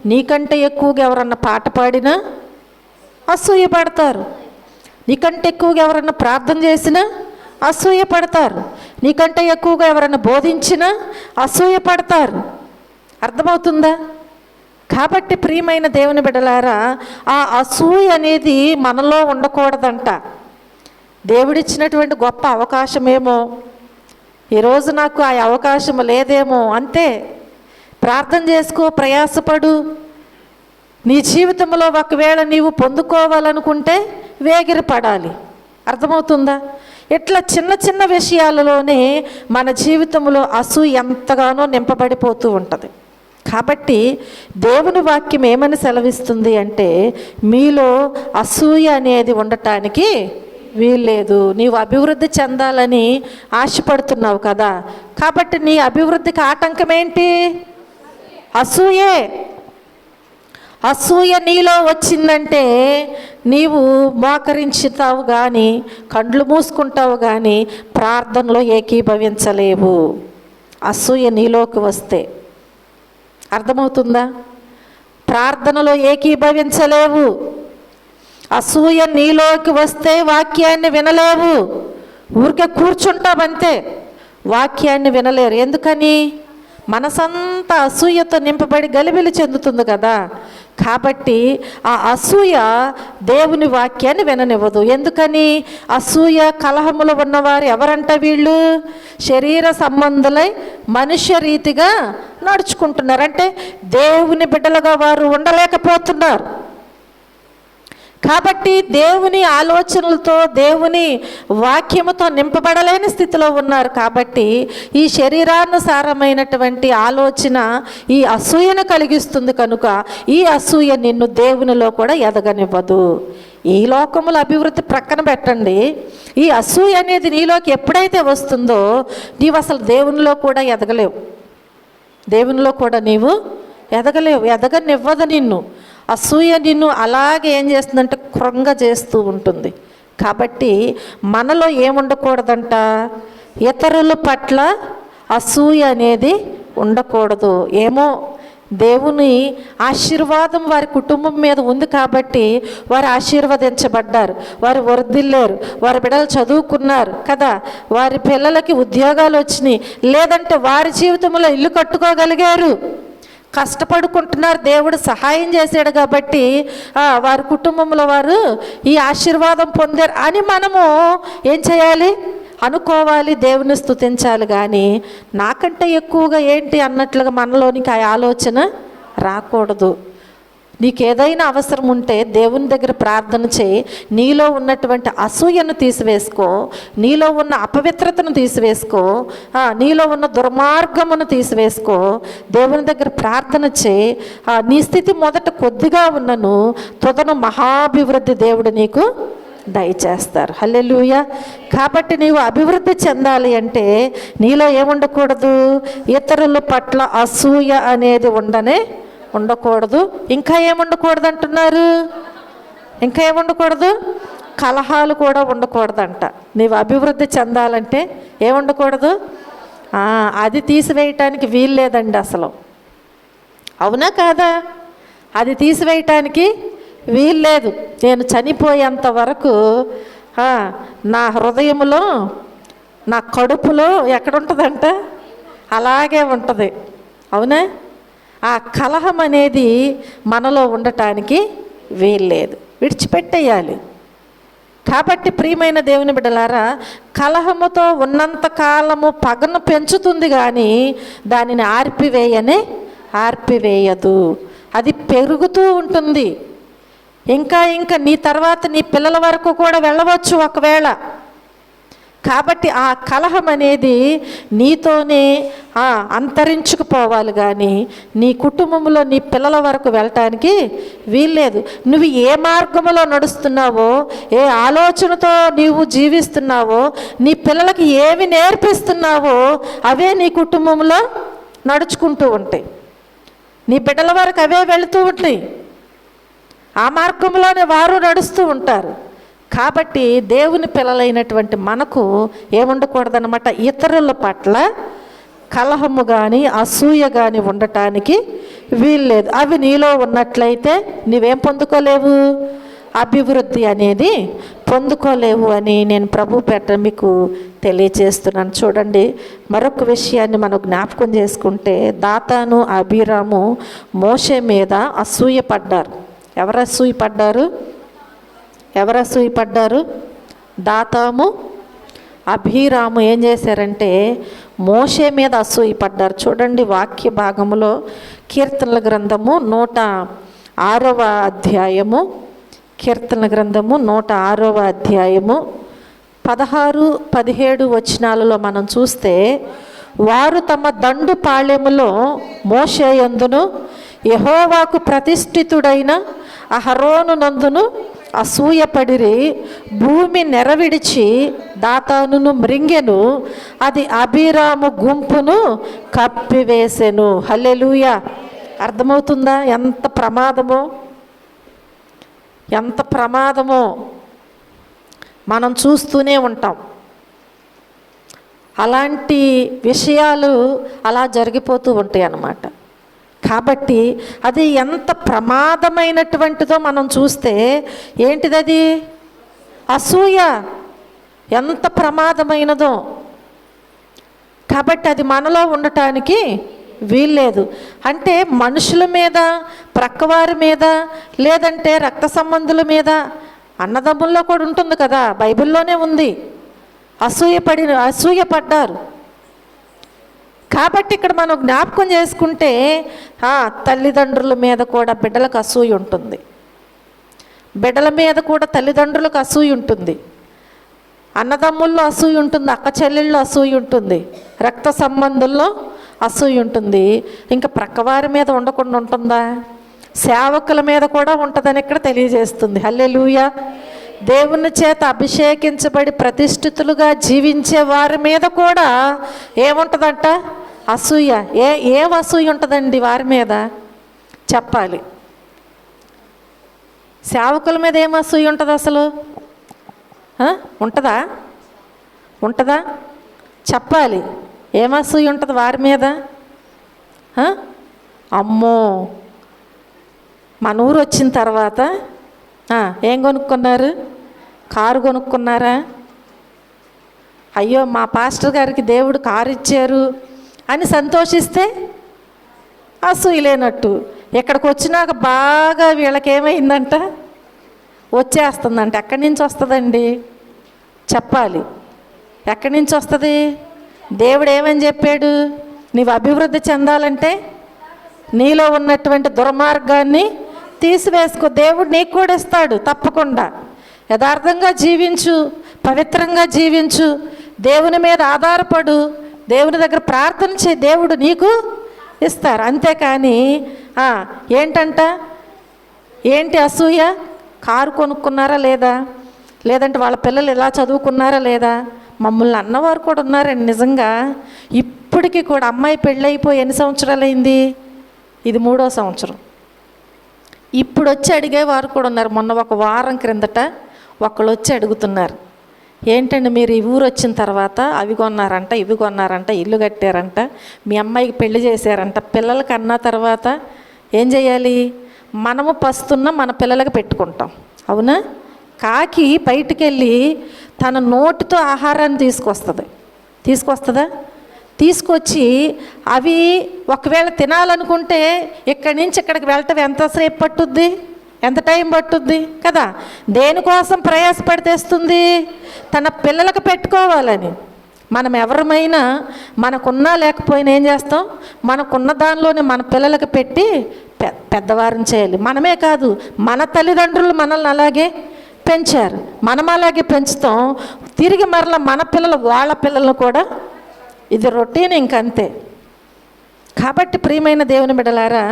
Speaker 1: నీకంటే ఎక్కువగా ఎవరన్నా పాట పాడినా అసూయపడతారు, నీకంటే ఎక్కువగా ఎవరన్నా ప్రార్థన చేసినా అసూయపడతారు, నీకంటే ఎక్కువగా ఎవరన్నా బోధించినా అసూయపడతారు. అర్థమవుతుందా? కాబట్టి ప్రియమైన దేవుని బిడ్డలారా, ఆ అసూయ అనేది మనలో ఉండకూడదంట. దేవుడిచ్చినటువంటి గొప్ప అవకాశమేమో, ఈరోజు నాకు ఆ అవకాశం లేదేమో, అంతే. ప్రార్థన చేసుకో, ప్రయాసపడు. నీ జీవితంలో ఒకవేళ నీవు పొందుకోవాలనుకుంటే వేగిరి పడాలి. అర్థమవుతుందా? ఇట్లా చిన్న చిన్న విషయాలలోనే మన జీవితంలో అసూయ ఎంతగానో నింపబడిపోతూ ఉంటుంది. కాబట్టి దేవుని వాక్యం ఏమని సెలవిస్తుంది అంటే, మీలో అసూయ అనేది ఉండటానికి వీల్లేదు. నీవు అభివృద్ధి చెందాలని ఆశపడుతున్నావు కదా, కాబట్టి నీ అభివృద్ధికి ఆటంకం ఏంటి? అసూయే. అసూయ నీలో వచ్చిందంటే నీవు మోకరించుతావు కానీ, కండ్లు మూసుకుంటావు కానీ ప్రార్థనలో ఏకీభవించలేవు. అసూయ నీలోకి వస్తే. అర్థమవుతుందా? ప్రార్థనలో ఏకీభవించలేవు. అసూయ నీలోకి వస్తే వాక్యాన్ని వినలేవు. ఊరికే కూర్చుంటామంతే, వాక్యాన్ని వినలేరు. ఎందుకని? మనసంతా అసూయతో నింపబడి గలిబిలి చెందుతుంది కదా. కాబట్టి ఆ అసూయ దేవుని వాక్యాన్ని విననివ్వదు. ఎందుకని? అసూయ కలహములు ఉన్నవారు ఎవరంట? వీళ్ళు శరీర సంబంధులై మనుష్య రీతిగా నడుచుకుంటున్నారు. అంటే దేవుని బిడ్డలుగా వారు ఉండలేకపోతున్నారు. కాబట్టి దేవుని ఆలోచనలతో, దేవుని వాక్యముతో నింపబడలేని స్థితిలో ఉన్నారు. కాబట్టి ఈ శరీరానుసారమైనటువంటి ఆలోచన ఈ అసూయను కలిగిస్తుంది. కనుక ఈ అసూయ నిన్ను దేవునిలో కూడా ఎదగనివ్వదు. ఈ లోకముల అభివృద్ధి ప్రక్కన పెట్టండి, ఈ అసూయ అనేది నీలోకి ఎప్పుడైతే వస్తుందో నీవు అసలు దేవునిలో కూడా ఎదగలేవు. దేవునిలో కూడా నీవు ఎదగలేవు, ఎదగనివ్వదు నిన్ను. అసూయ నిన్ను అలాగే ఏం చేస్తుందంటే కృంగ చేస్తూ ఉంటుంది. కాబట్టి మనలో ఏముండకూడదంట? ఇతరుల పట్ల అసూయ అనేది ఉండకూడదు. ఏమో దేవుని ఆశీర్వాదం వారి కుటుంబం మీద ఉంది కాబట్టి వారు ఆశీర్వదించబడ్డారు, వారు వర్ధిల్లారు, వారి బిడ్డలు చదువుకున్నారు కదా, వారి పిల్లలకి ఉద్యోగాలు వచ్చినాయి, లేదంటే వారి జీవితంలో ఇల్లు కట్టుకోగలిగారు, కష్టపడుకుంటున్నారు, దేవుడు సహాయం చేశాడు కాబట్టి వారి కుటుంబంలో వారు ఈ ఆశీర్వాదం పొందారు అని మనము ఏం చేయాలి? అనుకోవాలి, దేవుని స్తుతించాలి. కానీ నాకంటే ఎక్కువగా ఏంటి అన్నట్లుగా మనలోనికి ఆ ఆలోచన రాకూడదు. నీకేదైనా అవసరం ఉంటే దేవుని దగ్గర ప్రార్థన చేయి. నీలో ఉన్నటువంటి అసూయను తీసివేసుకో, నీలో ఉన్న అపవిత్రతను తీసివేసుకో, నీలో ఉన్న దుర్మార్గమును తీసివేసుకో. దేవుని దగ్గర ప్రార్థన చేయి. నీ స్థితి మొదట కొద్దిగా ఉన్నను, తుదను మహాభివృద్ధి దేవుడు నీకు దయచేస్తారు. హల్లెలూయా. కాబట్టి నీవు అభివృద్ధి చెందాలి అంటే నీలో ఏముండకూడదు? ఇతరుల పట్ల అసూయ అనేది ఉండకూడదు. ఇంకా ఏముండకూడదు అంటున్నారు? ఇంకా ఏముండకూడదు? కలహాలు కూడా ఉండకూడదంట. నీవు అభివృద్ధి చెందాలంటే ఏముండకూడదు? అది తీసివేయటానికి వీలు లేదండి అసలు. అవునా కాదా? అది తీసివేయటానికి వీలు లేదు. నేను చనిపోయేంత వరకు నా హృదయంలో, నా కడుపులో ఎక్కడుంటుందంట? అలాగే ఉంటుంది. అవునా? ఆ కలహం అనేది మనలో ఉండటానికి వీల్లేదు, విడిచిపెట్టేయాలి. కాబట్టి ప్రియమైన దేవుని బిడ్డలారా, కలహముతో ఉన్నంత కాలము పగను పెంచుతుంది కానీ దానిని ఆర్పివేయదు. అది పెరుగుతూ ఉంటుంది. ఇంకా నీ తర్వాత నీ పిల్లల వరకు కూడా వెళ్ళవచ్చు ఒకవేళ. కాబట్టి ఆ కలహం అనేది నీతోనే అంతరించుకుపోవాలి కానీ నీ కుటుంబంలో నీ పిల్లల వరకు వెళ్ళటానికి వీల్లేదు. నువ్వు ఏ మార్గంలో నడుస్తున్నావో, ఏ ఆలోచనతో నీవు జీవిస్తున్నావో, నీ పిల్లలకి ఏమి నేర్పిస్తున్నావో అవే నీ కుటుంబంలో నడుచుకుంటూ ఉంటాయి. నీ బిడ్డల వరకు అవే వెళుతూ ఉంటాయి. ఆ మార్గంలోనే వారు నడుస్తూ ఉంటారు. కాబట్టి దేవుని పిల్లలైనటువంటి మనకు ఏముండకూడదన్నమాట? ఇతరుల పట్ల కలహము కానీ అసూయ కానీ ఉండటానికి వీల్లేదు. అవి నీలో ఉన్నట్లయితే నీవేం పొందుకోలేవు? అభివృద్ధి అనేది పొందుకోలేవు అని నేను ప్రభు పేట మీకు తెలియచేస్తున్నాను. చూడండి, మరొక విషయాన్ని మనం జ్ఞాపకం చేసుకుంటే దాతాను అబీరాము మోషే మీద అసూయపడ్డారు. ఎవరు అసూయపడ్డారు? ఎవరు అసూయపడ్డారు? దాతాము అభిరాము ఏం చేశారంటే మోషే మీద అసూయపడ్డారు. చూడండి, వాక్య భాగములో కీర్తనల గ్రంథము 106వ అధ్యాయము, కీర్తనల గ్రంథము 106వ అధ్యాయము 16-17 వచనాలలో మనం చూస్తే, వారు తమ దండు పాళెములో మోషే యందును యెహోవాకు ప్రతిష్ఠితుడైన అహరోను నందును అసూయపడిరి. భూమి నెరవిడిచి దాతానును మృంగెను, అది అబీరాము గుంపును కప్పివేసెను. హల్లెలూయా! అర్థమవుతుందా ఎంత ప్రమాదమో? ఎంత ప్రమాదమో మనం చూస్తూనే ఉంటాం. అలాంటి విషయాలు అలా జరిగిపోతూ ఉంటాయి అన్నమాట. కాబట్టి అది ఎంత ప్రమాదమైనటువంటిదో మనం చూస్తే ఏంటిది? అది అసూయ ఎంత ప్రమాదమైనదో. కాబట్టి అది మనలో ఉండటానికి వీల్లేదు. అంటే మనుషుల మీద, ప్రక్కవారి మీద, లేదంటే రక్త సంబంధుల మీద, అన్నదమ్ముల్లో కూడా ఉంటుంది కదా, బైబిల్లోనే ఉంది. అసూయపడ్డారు. కాబట్టి ఇక్కడ మనం జ్ఞాపకం చేసుకుంటే తల్లిదండ్రుల మీద కూడా బిడ్డలకు అసూయ ఉంటుంది, బిడ్డల మీద కూడా తల్లిదండ్రులకు అసూయ ఉంటుంది, అన్నదమ్ముల్లో అసూయ ఉంటుంది, అక్క చెల్లెళ్ళు అసూయ ఉంటుంది, రక్త సంబంధుల్లో అసూయ ఉంటుంది. ఇంకా ప్రక్కవారి మీద ఉండకుండా ఉంటుందా? సేవకుల మీద కూడా ఉంటుందని ఇక్కడ తెలియజేస్తుంది. హల్లెలూయా! దేవుని చేత అభిషేకించబడి ప్రతిష్ఠితులుగా జీవించే వారి మీద కూడా ఏముంటుందంట? అసూయ. ఏం అసూయ ఉంటుందండి వారి మీద? చెప్పాలి. సేవకుల మీద ఏం అసూయ ఉంటుంది అసలు? ఉంటుందా? చెప్పాలి. ఏం అసూయ ఉంటుంది వారి మీద? అమ్మో, మన ఊరు వచ్చిన తర్వాత ఏం కొనుక్కున్నారు? కారు కొనుక్కున్నారా? అయ్యో, మా పాస్టర్ గారికి దేవుడు కారు ఇచ్చారు అని సంతోషిస్తే అసూయ లేనట్టు. ఇక్కడికి వచ్చినాక బాగా వీళ్ళకేమైందంట? వచ్చేస్తుందంట. ఎక్కడి నుంచి వస్తుందండి? చెప్పాలి. ఎక్కడి నుంచి వస్తుంది? దేవుడు ఏమని చెప్పాడు? నీవు అభివృద్ధి చెందాలంటే నీలో ఉన్నటువంటి దుర్మార్గాన్ని తీసివేసుకో. దేవుడు నీకు కూడా ఇస్తాడు తప్పకుండా. యథార్థంగా జీవించు, పవిత్రంగా జీవించు, దేవుని మీద ఆధారపడు, దేవుని దగ్గర ప్రార్థన చేయి, దేవుడు నీకు ఇస్తారు. అంతేకాని ఏంటి అసూయ? కారు కొనుక్కున్నారా లేదా? లేదంటే వాళ్ళ పిల్లలు ఇలా చదువుకున్నారా లేదా? మమ్మల్ని అన్నవారు కూడా ఉన్నారండి నిజంగా. ఇప్పటికీ కూడా అమ్మాయి పెళ్ళైపోయి ఎన్ని సంవత్సరాలైంది? ఇది 3వ సంవత్సరం. ఇప్పుడు వచ్చి అడిగేవారు కూడా ఉన్నారు. మొన్న ఒక వారం క్రిందట ఒకళ్ళు వచ్చి అడుగుతున్నారు, ఏంటండి మీరు ఈ ఊరు వచ్చిన తర్వాత అవి కొన్నారంట, ఇవి కొన్నారంట, ఇల్లు కట్టారంట, మీ అమ్మాయికి పెళ్లి చేశారంట, పిల్లలకి అన్న తర్వాత ఏం చేయాలి? మనము పస్తున్న మన పిల్లలకి పెట్టుకుంటాం, అవునా? కాకి బయటికి వెళ్ళి తన నోటితో ఆహారాన్ని తీసుకొస్తుందా? తీసుకొచ్చి అవి ఒకవేళ తినాలనుకుంటే ఇక్కడి నుంచి ఇక్కడికి వెళ్ళటం ఎంతసేపు పట్టుద్ది? ఎంత టైం పట్టుద్ది కదా? దేనికోసం ప్రయాసపడితేస్తుంది? తన పిల్లలకు పెట్టుకోవాలని. మనం ఎవరమైనా మనకున్నా లేకపోయినా ఏం చేస్తాం? మనకున్న దానిలోనే మన పిల్లలకు పెట్టి పెద్దవారిని చేయాలి. మనమే కాదు, మన తల్లిదండ్రులు మనల్ని అలాగే పెంచారు, మనం అలాగే పెంచుతాం. తిరిగి మరలా మన పిల్లలు వాళ్ళ పిల్లలను కూడా, ఇది రొటీన్ ఇంకంతే. కాబట్టి ప్రియమైన దేవుని బిడ్డలారా,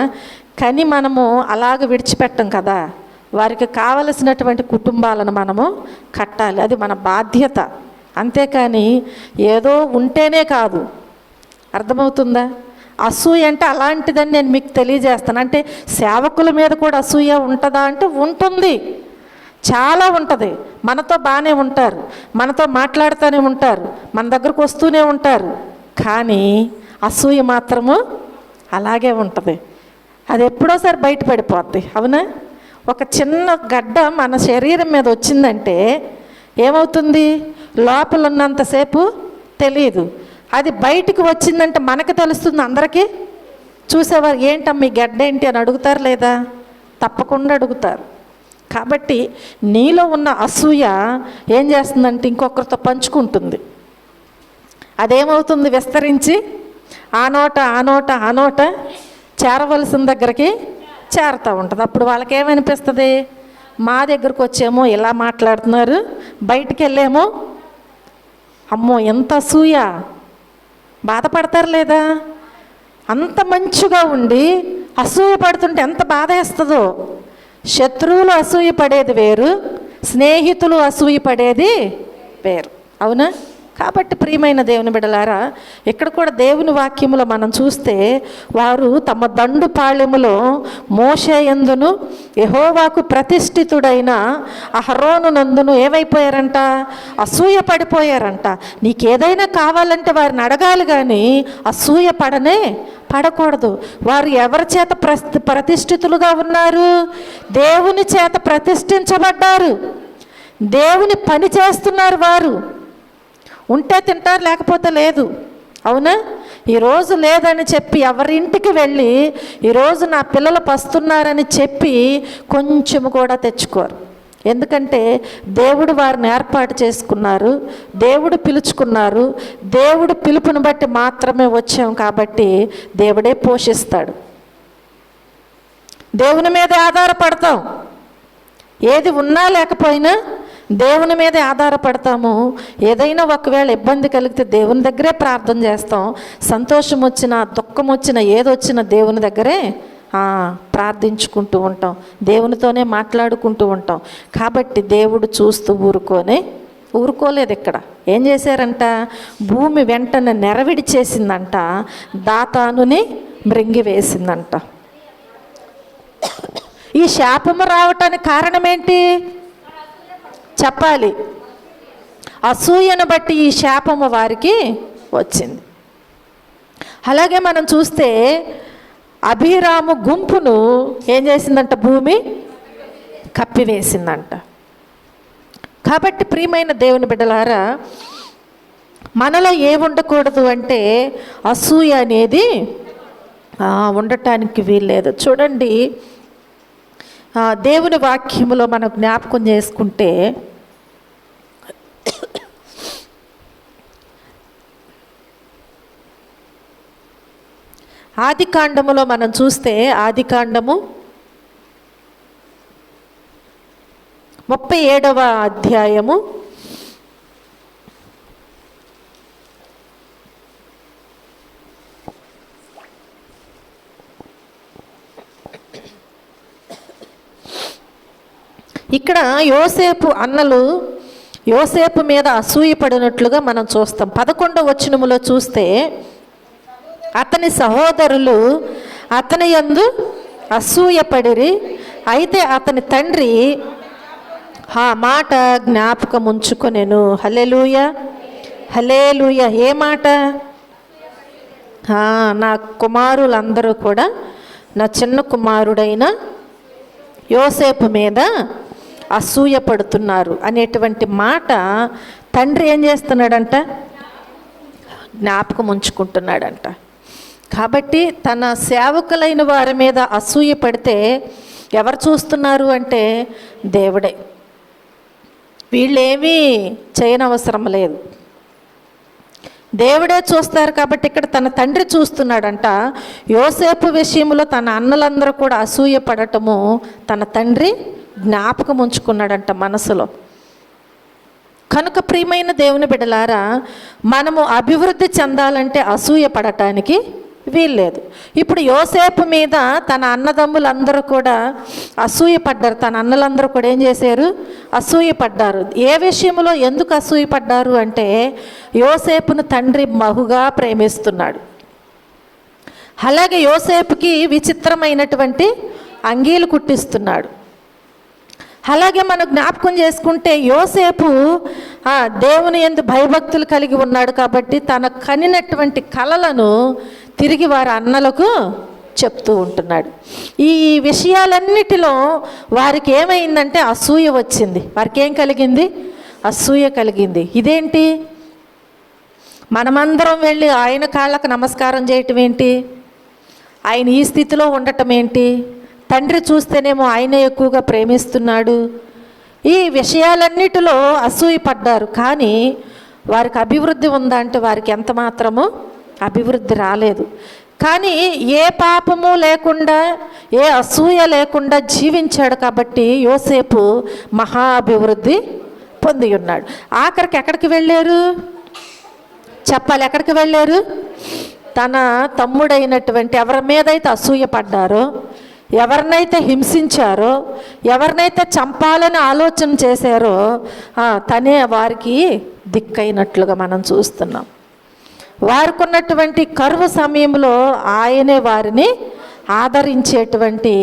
Speaker 1: కానీ మనము అలాగ విడిచిపెట్టం కదా. వారికి కావలసినటువంటి కుటుంబాలను మనము కట్టాలి, అది మన బాధ్యత. అంతేకాని ఏదో ఉంటేనే కాదు. అర్థమవుతుందా? అసూయ అంటే అలాంటిదని నేను మీకు తెలియజేస్తాను. అంటే సేవకుల మీద కూడా అసూయ ఉంటుందా అంటే ఉంటుంది, చాలా ఉంటుంది. మనతో బాగానే ఉంటారు, మనతో మాట్లాడుతూనే ఉంటారు, మన దగ్గరకు వస్తూనే ఉంటారు. కానీ అసూయ మాత్రము అలాగే ఉంటుంది. అది ఎప్పుడోసారి బయటపడిపోద్ది. అవునా? ఒక చిన్న గడ్డ మన శరీరం మీద వచ్చిందంటే ఏమవుతుంది? లోపల ఉన్నంతసేపు తెలియదు. అది బయటికి వచ్చిందంటే మనకు తెలుస్తుంది. అందరికీ చూసేవారు ఏంటమ్మా ఈ గడ్డ ఏంటి అని అడుగుతారు లేదా? తప్పకుండా అడుగుతారు. కాబట్టి నీలో ఉన్న అసూయ ఏం చేస్తుందంటే ఇంకొకరితో పంచుకుంటుంది. అదేమవుతుంది? విస్తరించి ఆ నోట చేరవలసిన దగ్గరికి చేరుతూ ఉంటుంది. అప్పుడు వాళ్ళకి ఏమనిపిస్తుంది? మా దగ్గరకు వచ్చేమో ఇలా మాట్లాడుతున్నారు, బయటికి వెళ్ళేమో అమ్మో ఎంత అసూయ. బాధపడతారు లేదా? అంత మంచిగా ఉండి అసూయ పడుతుంటే ఎంత బాధ వేస్తుందో. శత్రువులు అసూయ పడేది వేరు, స్నేహితులు అసూయ పడేది వేరు. అవునా? కాబట్టి ప్రియమైన దేవుని బిడ్డలారా, ఇక్కడ కూడా దేవుని వాక్యములో మనం చూస్తే వారు తమ దండు పాళెములో మోషే యందును యెహోవాకు ప్రతిష్ఠితుడైన అహరోను నందును ఏమైపోయారంట? అసూయ పడిపోయారంట. నీకేదైనా కావాలంటే వారిని అడగాలి కానీ అసూయ పడకూడదు. వారు ఎవరి చేత ప్రతిష్ఠితులుగా ఉన్నారు? దేవుని చేత ప్రతిష్ఠించబడ్డారు. దేవుని పని చేస్తున్నారు. వారు ఉంటే తింటారు, లేకపోతే లేదు. అవునా? ఈరోజు లేదని చెప్పి ఎవరింటికి వెళ్ళి ఈరోజు నా పిల్లలు పస్తున్నారని చెప్పి కొంచెం కూడా తెచ్చుకోరు. ఎందుకంటే దేవుడు వారిని ఏర్పాటు చేసుకున్నారు, దేవుడు పిలుచుకున్నారు. దేవుడు పిలుపుని బట్టి మాత్రమే వచ్చాం కాబట్టి దేవుడే పోషిస్తాడు. దేవుని మీదే ఆధారపడతాం. ఏది ఉన్నా లేకపోయినా దేవుని మీదే ఆధారపడతాము. ఏదైనా ఒకవేళ ఇబ్బంది కలిగితే దేవుని దగ్గరే ప్రార్థన చేస్తాం. సంతోషం వచ్చినా దుఃఖం వచ్చినా ఏదొచ్చినా దేవుని దగ్గరే ప్రార్థించుకుంటూ ఉంటాం, దేవునితోనే మాట్లాడుకుంటూ ఉంటాం. కాబట్టి దేవుడు చూస్తూ ఊరుకోలేదు. ఇక్కడ ఏం చేశారంట? భూమి వెంటనే నెరవిడి చేసిందంట, దాతానుని మృంగివేసిందంట. ఈ శాపము రావటానికి కారణం ఏంటి చెప్పాలి? అసూయను బట్టి ఈ శాపము వారికి వచ్చింది. అలాగే మనం చూస్తే అభిరాము గుంపును ఏం చేసిందంట? భూమి కప్పివేసిందంట. కాబట్టి ప్రియమైన దేవుని బిడ్డలారా, మనలో ఏముండకూడదు అంటే అసూయ అనేది ఉండటానికి వీల్లేదు. చూడండి, దేవుని వాక్యములో మనం జ్ఞాపకం చేసుకుంటే ఆదికాండములో మనం చూస్తే ఆదికాండము 37వ అధ్యాయము 'ఇక్కడ యోసేపు అన్నలు యోసేపు మీద అసూయపడినట్లుగా మనం చూస్తాం. 11వ వచనములో చూస్తే అతని సహోదరులు అతని యందు అసూయపడిరి. అయితే అతని తండ్రి ఆ మాట జ్ఞాపకం ఉంచుకొనెను. హల్లెలూయా, హల్లెలూయా. ఏ మాట? నా కుమారులందరూ కూడా నా చిన్న కుమారుడైన యోసేపు మీద అసూయ పడుతున్నారు అనేటువంటి మాట తండ్రి ఏం చేస్తున్నాడంట? జ్ఞాపకం ఉంచుకుంటున్నాడంట. కాబట్టి తన సేవకులైన వారి మీద అసూయ పడితే ఎవరు చూస్తున్నారు అంటే దేవుడే. వీళ్ళేమీ చేయనవసరం లేదు, దేవుడే చూస్తారు. కాబట్టి ఇక్కడ తన తండ్రి చూస్తున్నాడంట. యోసేపు విషయంలో తన అన్నలందరూ కూడా అసూయ పడటము తన తండ్రి జ్ఞాపకం ఉంచుకున్నాడంట మనసులో. కనుక ప్రియమైన దేవుని బిడ్డలారా, మనము అభివృద్ధి చెందాలంటే అసూయ పడటానికి వీల్లేదు. ఇప్పుడు యోసేపు మీద తన అన్నదమ్ములందరూ కూడా అసూయ పడ్డారు. తన అన్నలందరూ కూడా ఏం చేశారు? అసూయ పడ్డారు. ఏ విషయంలో ఎందుకు అసూయ పడ్డారు అంటే యోసేపును తండ్రి బహుగా ప్రేమిస్తున్నాడు. అలాగే యోసేపుకి విచిత్రమైనటువంటి అంగీలు కుట్టిస్తున్నాడు. అలాగే మనం జ్ఞాపకం చేసుకుంటే యోసేపు దేవుని యందు భయభక్తులు కలిగి ఉన్నాడు కాబట్టి తన కనినటువంటి కలలను తిరిగి వారి అన్నలకు చెప్తూ ఉంటున్నాడు. ఈ విషయాలన్నిటిలో వారికి ఏమైందంటే అసూయ వచ్చింది. వారికి ఏం కలిగింది? అసూయ కలిగింది. ఇదేంటి, మనమందరం వెళ్ళి ఆయన కాళ్ళకు నమస్కారం చేయటం ఏంటి, ఆయన ఈ స్థితిలో ఉండటం ఏంటి, తండ్రి చూస్తేనేమో ఆయనే ఎక్కువగా ప్రేమిస్తున్నాడు. ఈ విషయాలన్నిటిలో అసూయ పడ్డారు. కానీ వారికి అభివృద్ధి ఉందా అంటే వారికి ఎంత మాత్రమో అభివృద్ధి రాలేదు. కానీ ఏ పాపము లేకుండా, ఏ అసూయ లేకుండా జీవించాడు కాబట్టి యోసేపు మహా అభివృద్ధి పొంది ఉన్నాడు. ఆఖరికి ఎక్కడికి వెళ్ళారు చెప్పాలి? ఎక్కడికి వెళ్ళారు? తన తమ్ముడైనటువంటి ఎవరి మీదైతే అసూయ పడ్డారో, ఎవరినైతే హింసించారో, ఎవరినైతే చంపాలని ఆలోచన చేశారో తనే వారికి దిక్కైనట్లుగా మనం చూస్తున్నాం. వారికి ఉన్నటువంటి కరువు సమయంలో ఆయనే వారిని ఆదరించేటువంటి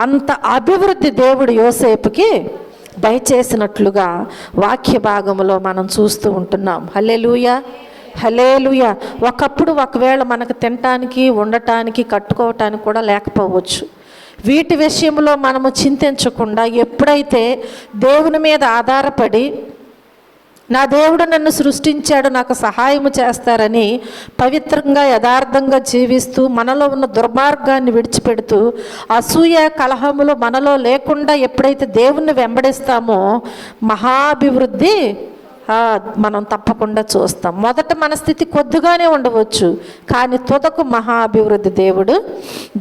Speaker 1: అంత అభివృద్ధి దేవుడు యోసేపుకి దయచేసినట్లుగా వాక్య భాగంలో మనం చూస్తూ ఉంటున్నాం. హల్లెలూయా, హల్లెలూయా. ఒకప్పుడు ఒకవేళ మనకు తినటానికి, ఉండటానికి, కట్టుకోవటానికి కూడా లేకపోవచ్చు. వీటి విషయంలో మనము చింతించకుండా ఎప్పుడైతే దేవుని మీద ఆధారపడి నా దేవుడు నన్ను సృష్టించాడు, నాకు సహాయము చేస్తారని పవిత్రంగా యథార్థంగా జీవిస్తూ మనలో ఉన్న దుర్మార్గాన్ని విడిచిపెడుతూ అసూయ కలహములు మనలో లేకుండా ఎప్పుడైతే దేవుణ్ణి వెంబడిస్తామో మహాభివృద్ధి మనం తప్పకుండా చూస్తాం. మొదట మన స్థితి కొద్దిగానే ఉండవచ్చు, కానీ తుదకు మహా అభివృద్ధి దేవుడు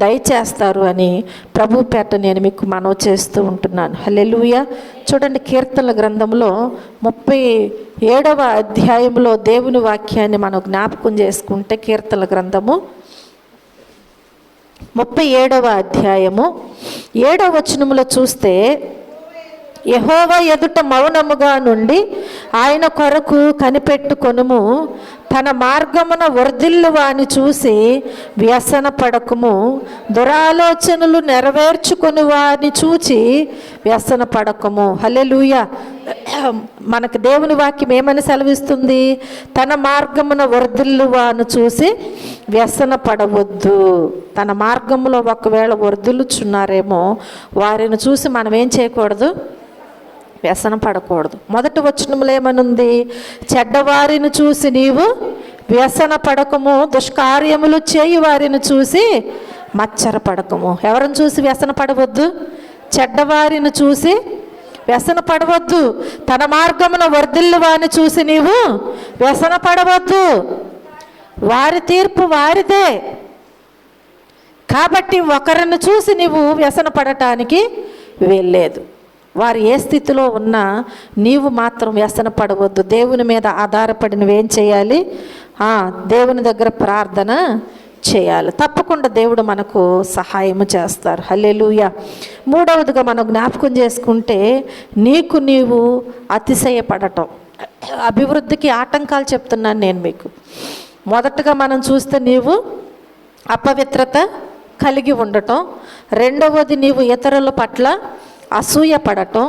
Speaker 1: దయచేస్తారు అని ప్రభు పేట నేను మీకు మనవి చేస్తూ ఉంటున్నాను. హల్లెలూయా. చూడండి, కీర్తనల గ్రంథంలో 37వ అధ్యాయంలో దేవుని వాక్యాన్ని మనం జ్ఞాపకం చేసుకుంటే, కీర్తనల గ్రంథము 37వ అధ్యాయము 7వ వచనములో చూస్తే, యెహోవా ఎదుట మౌనముగా నుండి ఆయన కొరకు కనిపెట్టుకొనుము, తన మార్గమున వర్ధిల్లు వాని చూసి వ్యసన పడకము, దురాలోచనలు నెరవేర్చుకొని వాని చూచి వ్యసన పడకము. హల్లెలూయా. మనకు దేవుని వాక్యం ఏమని సెలవిస్తుంది? తన మార్గమున వర్ధిల్లు వాని చూసి వ్యసన పడవద్దు. తన మార్గంలో ఒకవేళ వర్ధిల్లుచున్నారేమో వారిని చూసి మనం ఏం చేయకూడదు? వ్యసన పడకూడదు. మొదటి వచనములో ఏమనుంది? చెడ్డవారిని చూసి నీవు వ్యసన పడకము, దుష్కార్యములు చేయు వారిని చూసి మచ్చర పడకము. ఎవరిని చూసి వ్యసన పడవద్దు? చెడ్డవారిని చూసి వ్యసన పడవద్దు. తన మార్గమున వర్ధిల్లు వారిని చూసి నీవు వ్యసన పడవద్దు. వారి తీర్పు వారిదే. కాబట్టి ఒకరిని చూసి నీవు వ్యసన పడటానికి వెళ్ళలేదు. వారు ఏ స్థితిలో ఉన్నా నీవు మాత్రం వ్యసన పడవద్దు. దేవుని మీద ఆధారపడి నువ్వేం చేయాలి? దేవుని దగ్గర ప్రార్థన చేయాలి. తప్పకుండా దేవుడు మనకు సహాయము చేస్తారు. హల్లెలూయా. మూడవదిగా మనం జ్ఞాపకం చేసుకుంటే, నీకు నీవు అతిశయపడటం. అభివృద్ధికి ఆటంకాలు చెప్తున్నాను నేను మీకు. మొదటగా మనం చూస్తే నీవు అపవిత్రత కలిగి ఉండటం, రెండవది నీవు ఇతరుల పట్ల అసూయ పడటం,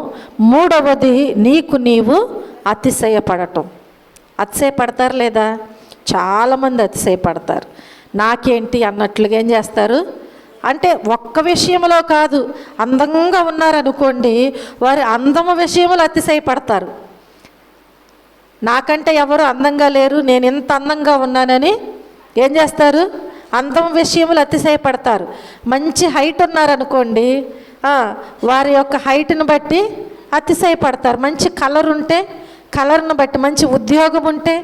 Speaker 1: మూడవది నీకు నీవు అతిశయపడటం. అతిశయపడతారు లేదా? చాలామంది అతిశయపడతారు. నాకేంటి అన్నట్లుగా ఏం చేస్తారు అంటే, ఒక్క విషయంలో కాదు, అందంగా ఉన్నారనుకోండి, వారి అందము విషయంలో అతిశయపడతారు. నాకంటే ఎవరు అందంగా లేరు, నేను ఇంత అందంగా ఉన్నానని ఏం చేస్తారు? అందం విషయంలో అతిశయపడతారు. మంచి హైట్ ఉన్నారనుకోండి, వారి యొక్క హైట్ని బట్టి అతిశయపడతారు. మంచి కలర్ ఉంటే కలర్ను బట్టి, మంచి ఉద్యోగం ఉంటే,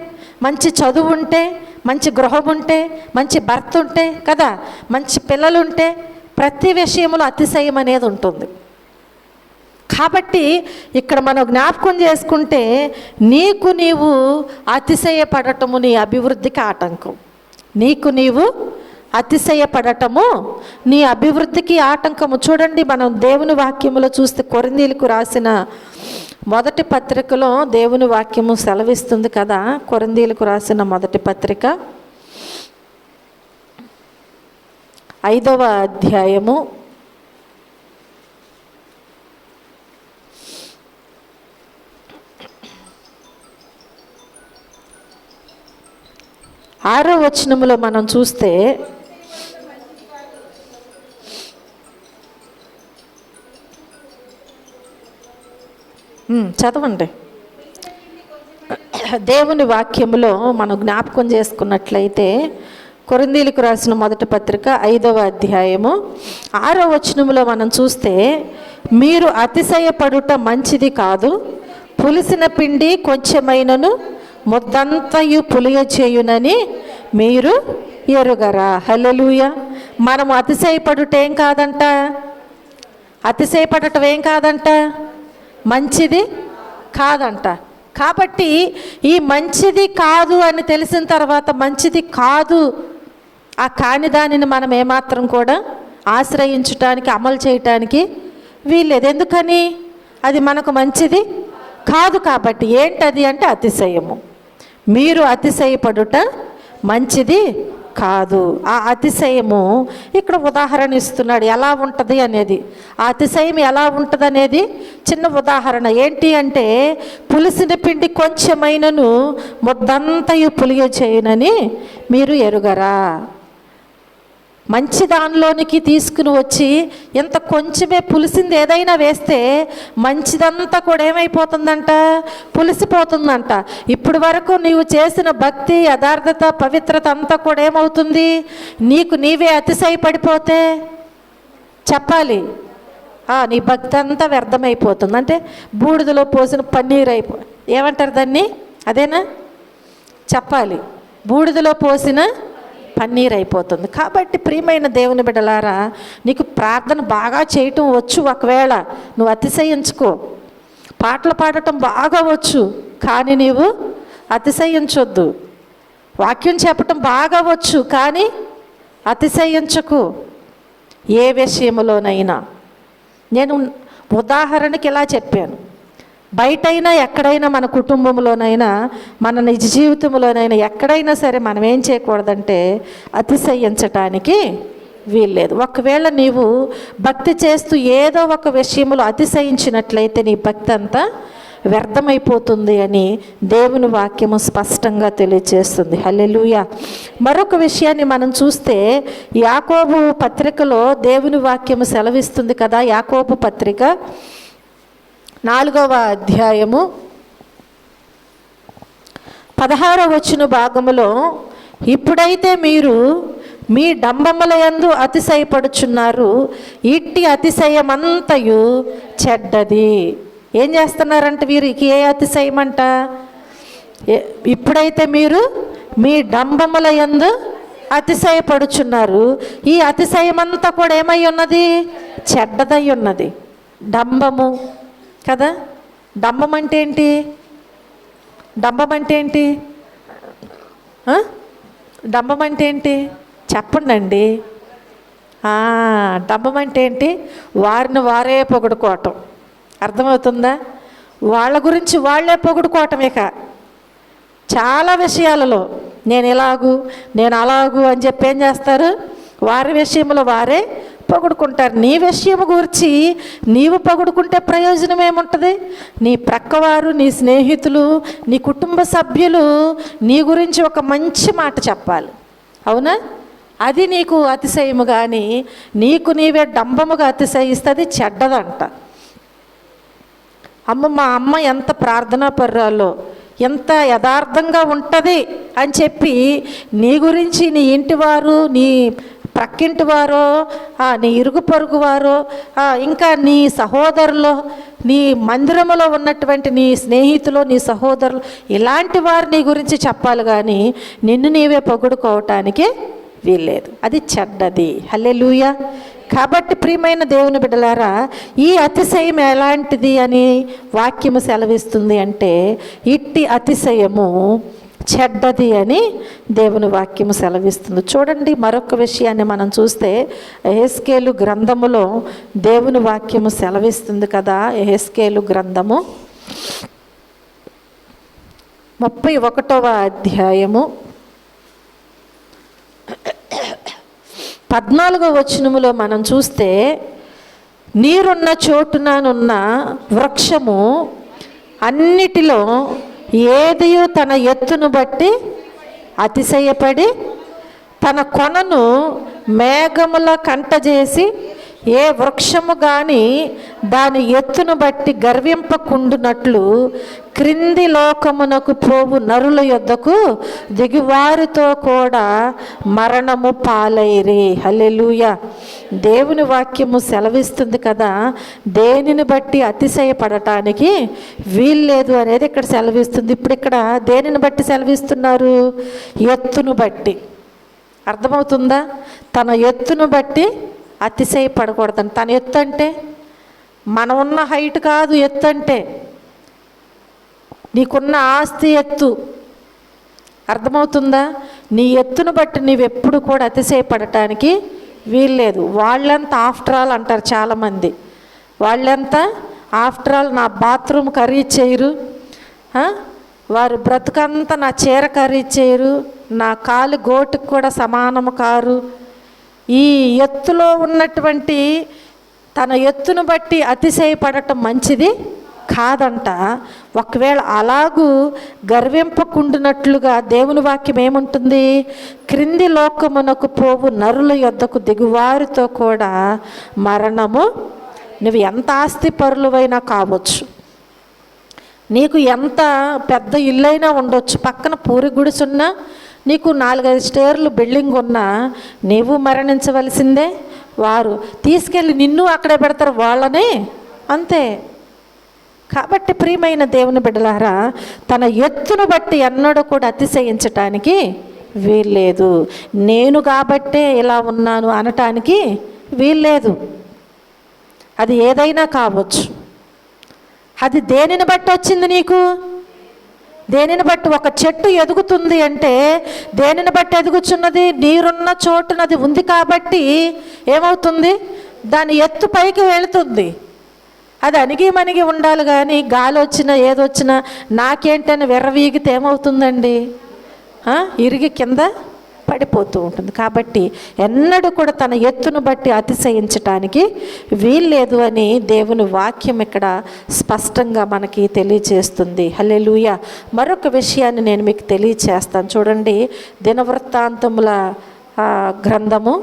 Speaker 1: మంచి చదువు ఉంటే, మంచి గృహం ఉంటే, మంచి భర్త ఉంటే కదా, మంచి పిల్లలుంటే, ప్రతి విషయంలో అతిశయం అనేది ఉంటుంది. కాబట్టి ఇక్కడ మనం జ్ఞాపకం చేసుకుంటే, నీకు నీవు అతిశయపడటము నీ అభివృద్ధికి ఆటంకం. నీకు నీవు అతిశయపడటము నీ అభివృద్ధికి ఆటంకము. చూడండి, మనం దేవుని వాక్యములో చూస్తే కొరింథీయులకు రాసిన మొదటి పత్రికలో దేవుని వాక్యము సెలవిస్తుంది కదా. కొరింథీయులకు రాసిన మొదటి పత్రిక 5వ అధ్యాయము 6వ వచనములో మనం చూస్తే చదవండి. దేవుని వాక్యములో మనం జ్ఞాపకం చేసుకున్నట్లయితే కొరింథీయులకు రాసిన మొదటి పత్రిక 5వ అధ్యాయము 6వ వచనములో మనం చూస్తే, మీరు అతిశయపడుట మంచిది కాదు, పులిసిన పిండి కొంచెమైనను ముద్దంతయు పులియచేయునని మీరు ఎరుగరా. హల్లెలూయా. మనం అతిశయపడుట ఏం కాదంట, అతిశయపడటం ఏం కాదంట, మంచిది కాదంట. కాబట్టి ఈ మంచిది కాదు అని తెలిసిన తర్వాత మంచిది కాదు ఆ కాని దానిని మనం ఏమాత్రం కూడా ఆశ్రయించటానికి, అమలు చేయటానికి వీల్లేదు. ఎందుకని? అది మనకు మంచిది కాదు. కాబట్టి ఏంటది అంటే అతిశయము. మీరు అతిశయపడుట మంచిది కాదు. ఆ అతిశయము ఇక్కడ ఉదాహరణ ఇస్తున్నాడు ఎలా ఉంటుంది అనేది. ఆ అతిశయం ఎలా ఉంటుంది అనేది చిన్న ఉదాహరణ. ఏంటి అంటే, పులిసిన పిండి కొంచెమైనను ముద్దంతయు పులియచేయునని మీరు ఎరుగరా. మంచి దానిలోనికి తీసుకుని వచ్చి ఎంత కొంచెమే పులిసింది ఏదైనా వేస్తే మంచిదంతా కూడా ఏమైపోతుందంట, పులిసిపోతుందంట. ఇప్పుడు వరకు నీవు చేసిన భక్తి, యథార్థత, పవిత్రత అంతా కూడా ఏమవుతుంది, నీకు నీవే అతిశయపడిపోతే చెప్పాలి, నీ భక్తి అంతా వ్యర్థమైపోతుంది. అంటే బూడిదలో పోసిన పన్నీర్ ఏమంటారు దాన్ని, అదేనా చెప్పాలి, బూడిదలో పోసిన పన్నీర్ అయిపోతుంది. కాబట్టి ప్రియమైన దేవుని బిడ్డలారా, నీకు ప్రార్థన బాగా చేయటం వచ్చు, ఒకవేళ నువ్వు అతిశయించుకో. పాటలు పాడటం బాగా వచ్చు, కానీ నీవు అతిశయించొద్దు. వాక్యం చెప్పటం బాగా వచ్చు, కానీ అతిశయించకు. ఏ విషయంలోనైనా నేను ఉదాహరణకి ఇలా చెప్పాను. బయటైనా ఎక్కడైనా, మన కుటుంబంలోనైనా, మన నిజ జీవితంలోనైనా ఎక్కడైనా సరే మనం ఏం చేయకూడదంటే అతిశయించటానికి వీల్లేదు. ఒకవేళ నీవు భక్తి చేస్తూ ఏదో ఒక విషయంలో అతిశయించినట్లయితే నీ భక్తి అంతా వ్యర్థమైపోతుంది అని దేవుని వాక్యము స్పష్టంగా తెలియజేస్తుంది. హల్లెలూయా. మరొక విషయాన్ని మనం చూస్తే యాకోబు పత్రికలో దేవుని వాక్యము సెలవిస్తుంది కదా. యాకోబు పత్రిక 4వ అధ్యాయము 16వ వచన భాగములో, ఇప్పుడైతే మీరు మీ డంబముల యందు అతిశయపడుచున్నారు, ఇట్టి అతిశయమంతయు చెడ్డది. ఏం చేస్తున్నారంటే వీరికి ఏ అతిశయం అంట, ఇప్పుడైతే మీరు మీ డంబముల యందు అతిశయపడుచున్నారు, ఈ అతిశయమంతా కూడా ఏమై ఉన్నది, చెడ్డదై ఉన్నది. డంబము కదా. డంబం అంటే ఏంటి, డంబం అంటే ఏంటి, డంబం అంటే ఏంటి చెప్పండి. డంబం అంటే ఏంటి, వారిని వారే పొగుడుకోవటం. అర్థమవుతుందా? వాళ్ళ గురించి వాళ్ళే పొగుడుకోవటం. ఇక చాలా విషయాలలో నేను ఇలాగు, నేను అలాగు అని చెప్పి ఏం చేస్తారు, వారి విషయంలో వారే పొగుడుకుంటారు. నీ విషయం గురించి నీవు పొగుడుకుంటే ప్రయోజనం ఏముంటుంది? నీ ప్రక్కవారు, నీ స్నేహితులు, నీ కుటుంబ సభ్యులు నీ గురించి ఒక మంచి మాట చెప్పాలి, అవునా? అది నీకు అతిశయము. కానీ నీకు నీవే డంబముగా అతిశయిస్తుంది, చెడ్డదంట. మా అమ్మ ఎంత ప్రార్థనా పర్రాలో, ఎంత యథార్థంగా ఉంటుంది అని చెప్పి నీ గురించి నీ ఇంటివారు, నీ ప్రక్కింటి వారో, నీ ఇరుగు పొరుగు వారో, ఇంకా నీ సహోదరులు, నీ మందిరములో ఉన్నటువంటి నీ స్నేహితులు, నీ సహోదరులు, ఇలాంటి వారు నీ గురించి చెప్పాలి. కానీ నిన్ను నీవే పొగుడుకోవటానికి వీల్లేదు. అది చెడ్డది. హల్లెలూయా. కాబట్టి ప్రియమైన దేవుని బిడ్డలారా, ఈ అతిశయం ఎలాంటిది అని వాక్యము సెలవిస్తుంది అంటే, ఇట్టి అతిశయము చెడ్డది అని దేవుని వాక్యము సెలవిస్తుంది. చూడండి, మరొక విషయాన్ని మనం చూస్తే యెహెజ్కేలు గ్రంథములో దేవుని వాక్యము సెలవిస్తుంది కదా. యెహెజ్కేలు గ్రంథము 31వ అధ్యాయము 14వ వచనములో మనం చూస్తే, నీరున్న చోటుననున్న వృక్షము అన్నిటిలో ఏదియు తన ఎత్తును బట్టి అతిశయపడి తన కొనను మేఘముల కంటజేసి ఏ వృక్షము గాని దాని ఎత్తును బట్టి గర్వింపకుండునట్లు క్రింది లోకమునకు పోవు నరుల యొద్దకు దిగువారితో కూడా మరణము పాలైరి. హల్లెలూయా. దేవుని వాక్యము సెలవిస్తుంది కదా, దేనిని బట్టి అతిశయపడటానికి వీల్లేదు అనేది ఇక్కడ సెలవిస్తుంది. ఇప్పుడు ఇక్కడ దేనిని బట్టి సెలవిస్తున్నారు? ఎత్తును బట్టి. అర్థమవుతుందా? తన ఎత్తును బట్టి అతిశయపడకూడదని. తన ఎత్తు అంటే మనం ఉన్న హైట్ కాదు. ఎత్తు అంటే నీకున్న ఆస్తి ఎత్తు. అర్థమవుతుందా? నీ ఎత్తును బట్టి నీవెప్పుడు కూడా అతిశయపడటానికి వీల్లేదు. వాళ్ళంతా ఆఫ్టర్ ఆల్ అంటారు చాలామంది. వాళ్ళంతా ఆఫ్టర్ ఆల్ నా బాత్రూమ్ ఖరీదు చేయరు, వారి బ్రతుకంతా నా చీర ఖరీదు చేయరు, నా కాలు గోటుకు కూడా సమానము కారు. ఈ ఎత్తులో ఉన్నటువంటి తన ఎత్తును బట్టి అతిశయపడటం మంచిది కాదంట. ఒకవేళ అలాగూ గర్వింపకుండునట్లుగా దేవుని వాక్యం ఏముంటుంది? క్రింది లోకమునకు పోవు నరుల యొద్దకు దిగువారితో కూడా మరణము. నువ్వు ఎంత ఆస్తి పరులువైనా కావచ్చు, నీకు ఎంత పెద్ద ఇల్లైనా ఉండొచ్చు, పక్కన పూరి గుడిసున్నా, నీకు 4-5 స్టేర్లు బిల్డింగ్ ఉన్నా నీవు మరణించవలసిందే. వారు తీసుకెళ్ళి నిన్ను అక్కడే పెడతారు, వాళ్ళని అంతే. కాబట్టి ప్రియమైన దేవుని బిడ్డలారా, తన ఎత్తును బట్టి ఎన్నడూ కూడా అతిశయించటానికి వీల్లేదు. నేను కాబట్టే ఇలా ఉన్నాను అనటానికి వీల్లేదు. అది ఏదైనా కావచ్చు. అది దేనిని బట్టి వచ్చింది నీకు? దేనిని బట్టి? ఒక చెట్టు ఎదుగుతుంది అంటే దేనిని బట్టి ఎదుగుచున్నది? నీరున్న చోటునది ఉంది కాబట్టి ఏమవుతుంది? దాని ఎత్తు పైకి వెళుతుంది. అది అణిగి మణిగి ఉండాలి, కానీ గాలి వచ్చినా ఏదొచ్చినా నాకేంటని విర్రవీగితే ఏమవుతుందండి? ఇరిగి కింద పడిపోతూ ఉంటుంది. కాబట్టి ఎన్నడూ కూడా తన ఎత్తును బట్టి అతిశయించటానికి వీల్లేదు అని దేవుని వాక్యం ఇక్కడ స్పష్టంగా మనకి తెలియచేస్తుంది. హల్లెలూయా. మరొక విషయాన్ని నేను మీకు తెలియచేస్తాను. చూడండి, దినవృత్తాంతముల గ్రంథము,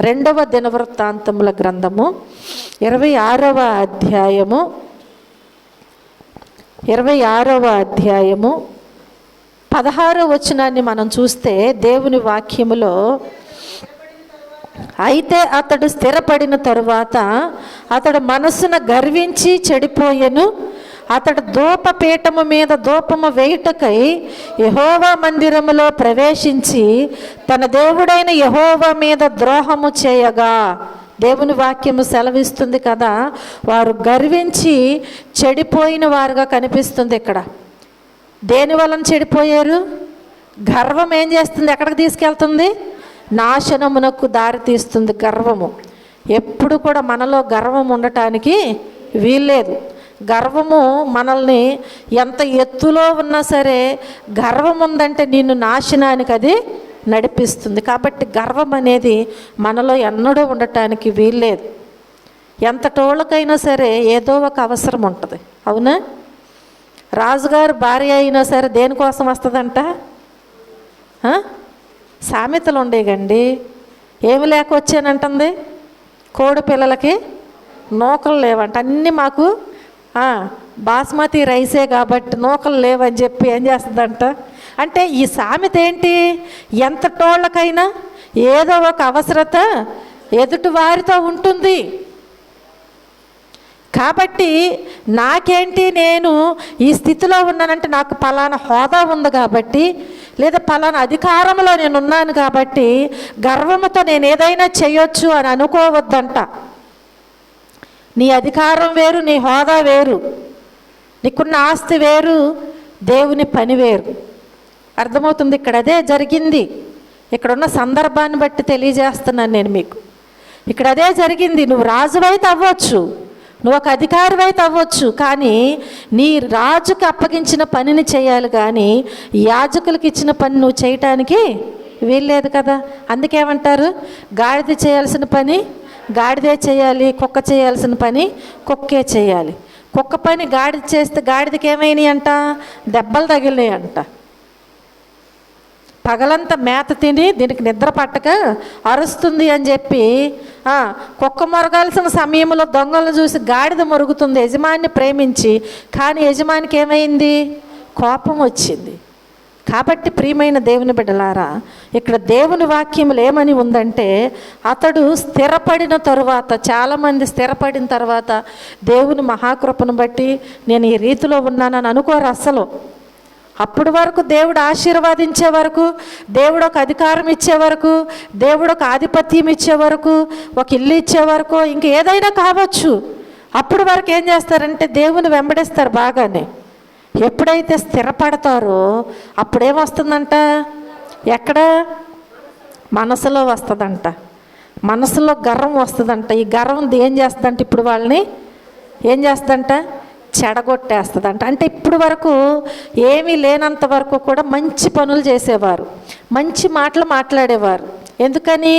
Speaker 1: 2వ దినవృత్తాంతముల గ్రంథము 26వ అధ్యాయము 16వ వచనాన్ని మనం చూస్తే దేవుని వాక్యములో, అయితే అతడు స్థిరపడిన తరువాత అతడు మనసున గర్వించి చెడిపోయెను. అతడు ధూపపీఠము మీద ధూపము వేయుటకై యెహోవా మందిరములో ప్రవేశించి తన దేవుడైన యెహోవా మీద ద్రోహము చేయగా. దేవుని వాక్యము సెలవిస్తుంది కదా, వారు గర్వించి చెడిపోయిన వారుగా కనిపిస్తుంది ఇక్కడ. దేని వలన చెడిపోయారు? గర్వం ఏం చేస్తుంది? ఎక్కడికి తీసుకెళ్తుంది? నాశనమునకు దారి తీస్తుంది గర్వము. ఎప్పుడు కూడా మనలో గర్వం ఉండటానికి వీల్లేదు. గర్వము మనల్ని ఎంత ఎత్తులో ఉన్నా సరే, గర్వం ఉందంటే నిన్ను నాశనానికి అది నడిపిస్తుంది. కాబట్టి గర్వం అనేది మనలో ఎన్నడూ ఉండటానికి వీల్లేదు. ఎంతటోళ్ళకైనా సరే ఏదో ఒక అవసరం ఉంటుంది, అవునా? రాజుగారు భార్య అయినా సరే దేనికోసం వస్తుందంట? సామెతలు ఉండేగండి. ఏమి లేక వచ్చానంటుంది? కోడి పిల్లలకి నూకలు లేవంట. అన్నీ మాకు బాస్మతి రైసే కాబట్టి నూకలు లేవని చెప్పి ఏం చేస్తుందంట? అంటే ఈ సామెత ఏంటి? ఎంతటోళ్ళకైనా ఏదో ఒక అవసరత ఎదుటి వారితో ఉంటుంది. కాబట్టి నాకేంటి, నేను ఈ స్థితిలో ఉన్నానంటే నాకు పలానా హోదా ఉంది కాబట్టి, లేదా పలానా అధికారంలో నేను ఉన్నాను కాబట్టి గర్వంతో నేను ఏదైనా చేయొచ్చు అని అనుకోవద్దంట. నీ అధికారం వేరు, నీ హోదా వేరు, నీకున్న ఆస్తి వేరు, దేవుని పని వేరు. అర్థమవుతుంది? ఇక్కడ అదే జరిగింది. ఇక్కడున్న సందర్భాన్ని బట్టి తెలియజేస్తున్నాను నేను మీకు. ఇక్కడ అదే జరిగింది. నువ్వు రాజువైతే అవ్వచ్చు, నువ్వు ఒక అధికారివైతే అవ్వచ్చు, కానీ నీ రాజుకి అప్పగించిన పనిని చేయాలి, కానీ యాజకులకు ఇచ్చిన పని నువ్వు చేయటానికి వీల్లేదు కదా. అందుకేమంటారు? గాడిద చేయాల్సిన పని గాడిదే చేయాలి, కుక్క చేయాల్సిన పని కుక్కే చేయాలి. కుక్క పని గాడిద చేస్తే గాడిదకి ఏమైనాయి అంట? దెబ్బలు తగిలినాయి అంట. పగలంతా మేత తిని దీనికి నిద్ర పట్టక అరుస్తుంది అని చెప్పి కుక్క మొరగాల్సిన సమయంలో దొంగలను చూసి గాడిద మొరుగుతుంది యజమాని ప్రేమించి. కానీ యజమానికి ఏమైంది? కోపం వచ్చింది. కాబట్టి ప్రియమైన దేవుని బిడ్డలారా, ఇక్కడ దేవుని వాక్యములు ఏమని ఉందంటే, అతడు స్థిరపడిన తరువాత, చాలామంది స్థిరపడిన తర్వాత దేవుని మహాకృపను బట్టి నేను ఈ రీతిలో ఉన్నానని అనుకోరు అసలు. అప్పటి వరకు దేవుడు ఆశీర్వాదించే వరకు, దేవుడు ఒక అధికారం ఇచ్చే వరకు, దేవుడు ఒక ఆధిపత్యం ఇచ్చే వరకు, ఒక ఇల్లు ఇచ్చే వరకు, ఇంక ఏదైనా కావచ్చు. అప్పటి వరకు ఏం చేస్తారంటే దేవుని వెంబడిస్తారు బాగానే. ఎప్పుడైతే స్థిరపడతారో అప్పుడేమొస్తుందంట? ఎక్కడ? మనసులో వస్తుందంట. మనసులో గర్వం వస్తుందంట. ఈ గర్వం ఏం చేస్తుందంట? ఇప్పుడు వాళ్ళని ఏం చేస్తుందంట? చెడగొట్టేస్తుందంట. అంటే ఇప్పుడు వరకు ఏమీ లేనంత వరకు కూడా మంచి పనులు చేసేవారు, మంచి మాటలు మాట్లాడేవారు. ఎందుకని?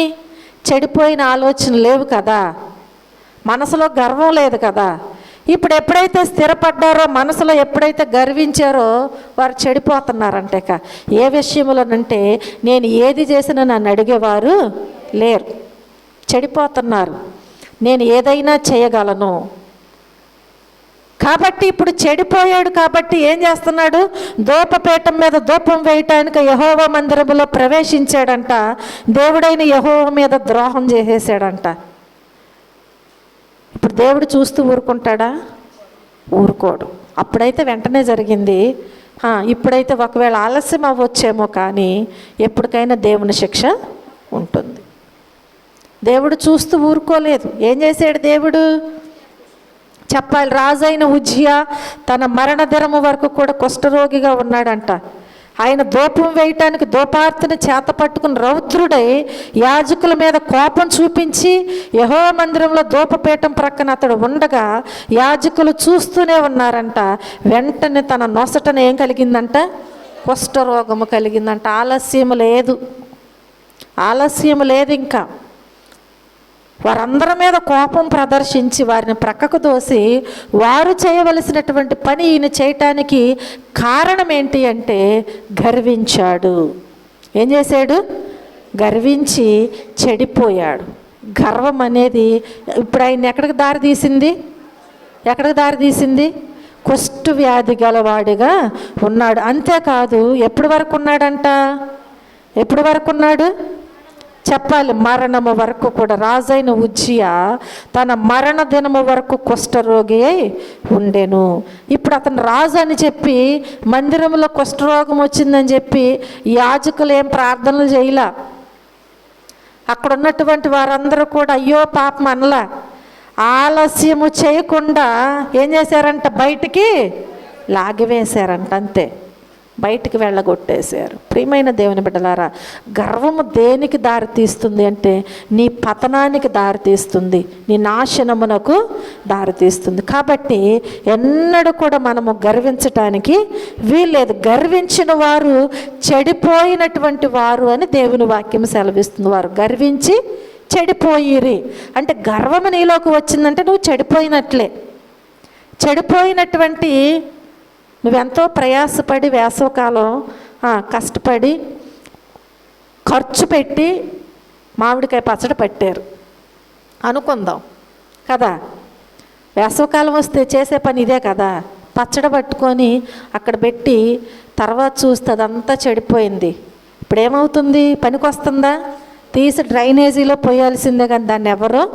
Speaker 1: చెడిపోయిన ఆలోచన లేవు కదా, మనసులో గర్వం లేదు కదా. ఇప్పుడు ఎప్పుడైతే స్థిరపడ్డారో, మనసులో ఎప్పుడైతే గర్వించారో వారు చెడిపోతున్నారంటే. ఏ విషయంలోనంటే నేను ఏది చేసినా నన్ను అడిగేవారు లేరు, చెడిపోతున్నారు. నేను ఏదైనా చేయగలను. కాబట్టి ఇప్పుడు చెడిపోయాడు. కాబట్టి ఏం చేస్తున్నాడు? ధూపపీఠం మీద ధూపం వేయటానికి యెహోవా మందిరములో ప్రవేశించాడంట. దేవుడైన యెహోవా మీద ద్రోహం చేసేసాడంట. ఇప్పుడు దేవుడు చూస్తూ ఊరుకుంటాడా? ఊరుకోడు. అప్పుడైతే వెంటనే జరిగింది. ఇప్పుడైతే ఒకవేళ ఆలస్యం అవ్వచ్చేమో, కానీ ఎప్పటికైనా దేవుని శిక్ష ఉంటుంది. దేవుడు చూస్తూ ఊరుకోలేదు. ఏం చేశాడు దేవుడు? చెప్పాలి. రాజైన ఉజ్జియా తన మరణ దినము వరకు కూడా కుష్ఠరోగిగా ఉన్నాడంట. ఆయన ధూపం వేయటానికి ధూపార్తిని చేత పట్టుకుని రౌద్రుడై యాజకుల మీద కోపం చూపించి యెహోవా మందిరంలో ధూపపీఠం ప్రక్కన అతడు ఉండగా యాజకులు చూస్తూనే ఉన్నారంట. వెంటనే తన నొసటన ఏం కలిగిందంట? కుష్ఠరోగము కలిగిందంట. ఆలస్యం లేదు, ఆలస్యం లేదు. ఇంకా వారందరి మీద కోపం ప్రదర్శించి వారిని ప్రక్కకు దోసి వారు చేయవలసినటువంటి పని ఈయన చేయటానికి కారణం ఏంటి అంటే గర్వించాడు. ఏం చేశాడు? గర్వించి చెడిపోయాడు. గర్వం అనేది ఇప్పుడు ఆయన ఎక్కడికి దారి తీసింది? ఎక్కడికి దారి తీసింది? కుష్టు వ్యాధి గలవాడిగా ఉన్నాడు. అంతేకాదు, ఎప్పటి వరకు ఉన్నాడంట? ఎప్పటి వరకు ఉన్నాడు? చెప్పాలి. మరణము వరకు కూడా. రాజైన ఉజ్జియా తన మరణ దినము వరకు కుష్ఠరోగి అయి ఉండెను. ఇప్పుడు అతను రాజు అని చెప్పి మందిరంలో కుష్ఠరోగం వచ్చిందని చెప్పి యాజకులు ఏం ప్రార్థనలు చేయలా. అక్కడ ఉన్నటువంటి వారందరూ కూడా అయ్యో పాపం అనలా. ఆలస్యము చేయకుండా ఏం చేశారంట? బయటికి లాగివేశారంట. అంతే, బయటికి వెళ్ళగొట్టేశారు. ప్రియమైన దేవుని బిడ్డలారా, గర్వము దేనికి దారితీస్తుంది అంటే నీ పతనానికి దారితీస్తుంది, నీ నాశనమునకు దారితీస్తుంది. కాబట్టి ఎన్నడూ కూడా మనము గర్వించటానికి వీల్లేదు. గర్వించిన వారు చెడిపోయినటువంటి వారు అని దేవుని వాక్యం సెలవిస్తుంది. వారు గర్వించి చెడిపోయిరి అంటే గర్వము నీలోకి వచ్చిందంటే నువ్వు చెడిపోయినట్లే. చెడిపోయినటువంటి నువ్వెంతో ప్రయాసపడి వేసవకాలం కష్టపడి ఖర్చు పెట్టి మామిడికాయ పచ్చడి పట్టారు అనుకుందాం కదా. వేసవకాలం వస్తే చేసే పని ఇదే కదా. పచ్చడి పట్టుకొని అక్కడ పెట్టి తర్వాత చూస్తే అదంతా చెడిపోయింది. ఇప్పుడు ఏమవుతుంది? పనికి వస్తుందా? తీసి డ్రైనేజీలో పోయాల్సిందే, కానీ దాన్ని ఎవరో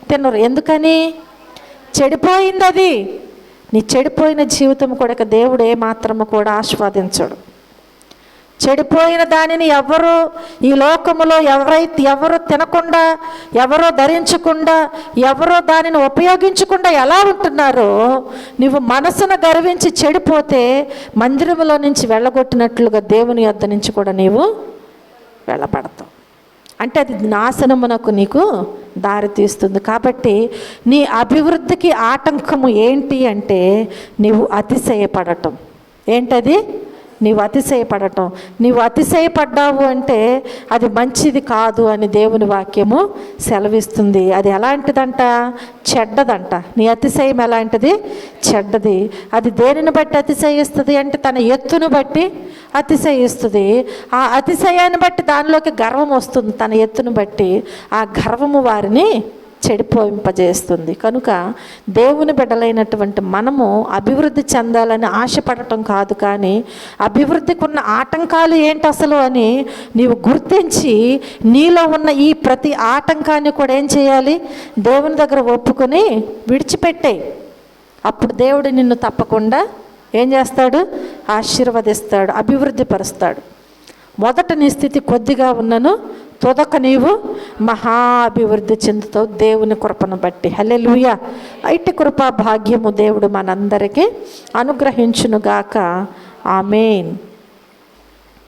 Speaker 1: తినరు. ఎందుకని? చెడిపోయింది అది. నీ చెడిపోయిన జీవితం కూడా దేవుడు ఏమాత్రము కూడా ఆస్వాదించడు. చెడిపోయిన దానిని ఎవరు ఈ లోకములో ఎవరు తినకుండా, ఎవరో ధరించకుండా, ఎవరో దానిని ఉపయోగించకుండా ఎలా ఉంటున్నారో, నువ్వు మనసును గర్వించి చెడిపోతే మందిరములో నుంచి వెళ్ళగొట్టినట్లుగా దేవుని యొద్ద నుంచి కూడా నీవు వెళ్ళబడతావు. అంటే అది నాశనమునకు నీకు దారితీస్తుంది. కాబట్టి నీ అభివృద్ధికి ఆటంకము ఏంటి అంటే నీవు అతిశయపడటం. ఏంటది? నీవు అతిశయపడటం. నీవు అతిశయపడ్డావు అంటే అది మంచిది కాదు అని దేవుని వాక్యము సెలవిస్తుంది. అది ఎలాంటిదంట? చెడ్డదంట. నీ అతిశయం ఎలాంటిది? చెడ్డది. అది దేనిని బట్టి అతిశయిస్తుంది అంటే తన ఎత్తును బట్టి అతిశయిస్తుంది. ఆ అతిశయాన్ని బట్టి దానిలోకి గర్వం వస్తుంది. తన ఎత్తును బట్టి ఆ గర్వము వారిని చెడిపోయింపజేస్తుంది. కనుక దేవుని బిడ్డలైనటువంటి మనము అభివృద్ధి చెందాలని ఆశపడటం కాదు, కానీ అభివృద్ధికి ఉన్న ఆటంకాలు ఏంటి అసలు అని నీవు గుర్తించి నీలో ఉన్న ఈ ప్రతి ఆటంకాన్ని కూడా ఏం చేయాలి? దేవుని దగ్గర ఒప్పుకొని విడిచిపెట్టేయి. అప్పుడు దేవుడు నిన్ను తప్పకుండా ఏం చేస్తాడు? ఆశీర్వదిస్తాడు, అభివృద్ధి పరుస్తాడు. మొదట నీ స్థితి కొద్దిగా ఉన్నను, తొదక నీవు మహా అభివృద్ధి చెందుతావు దేవుని కృపను బట్టి. హల్లెలూయా. ఇట్టి కృపా భాగ్యము దేవుడు మనందరికీ అనుగ్రహించునుగాక. ఆమేన్.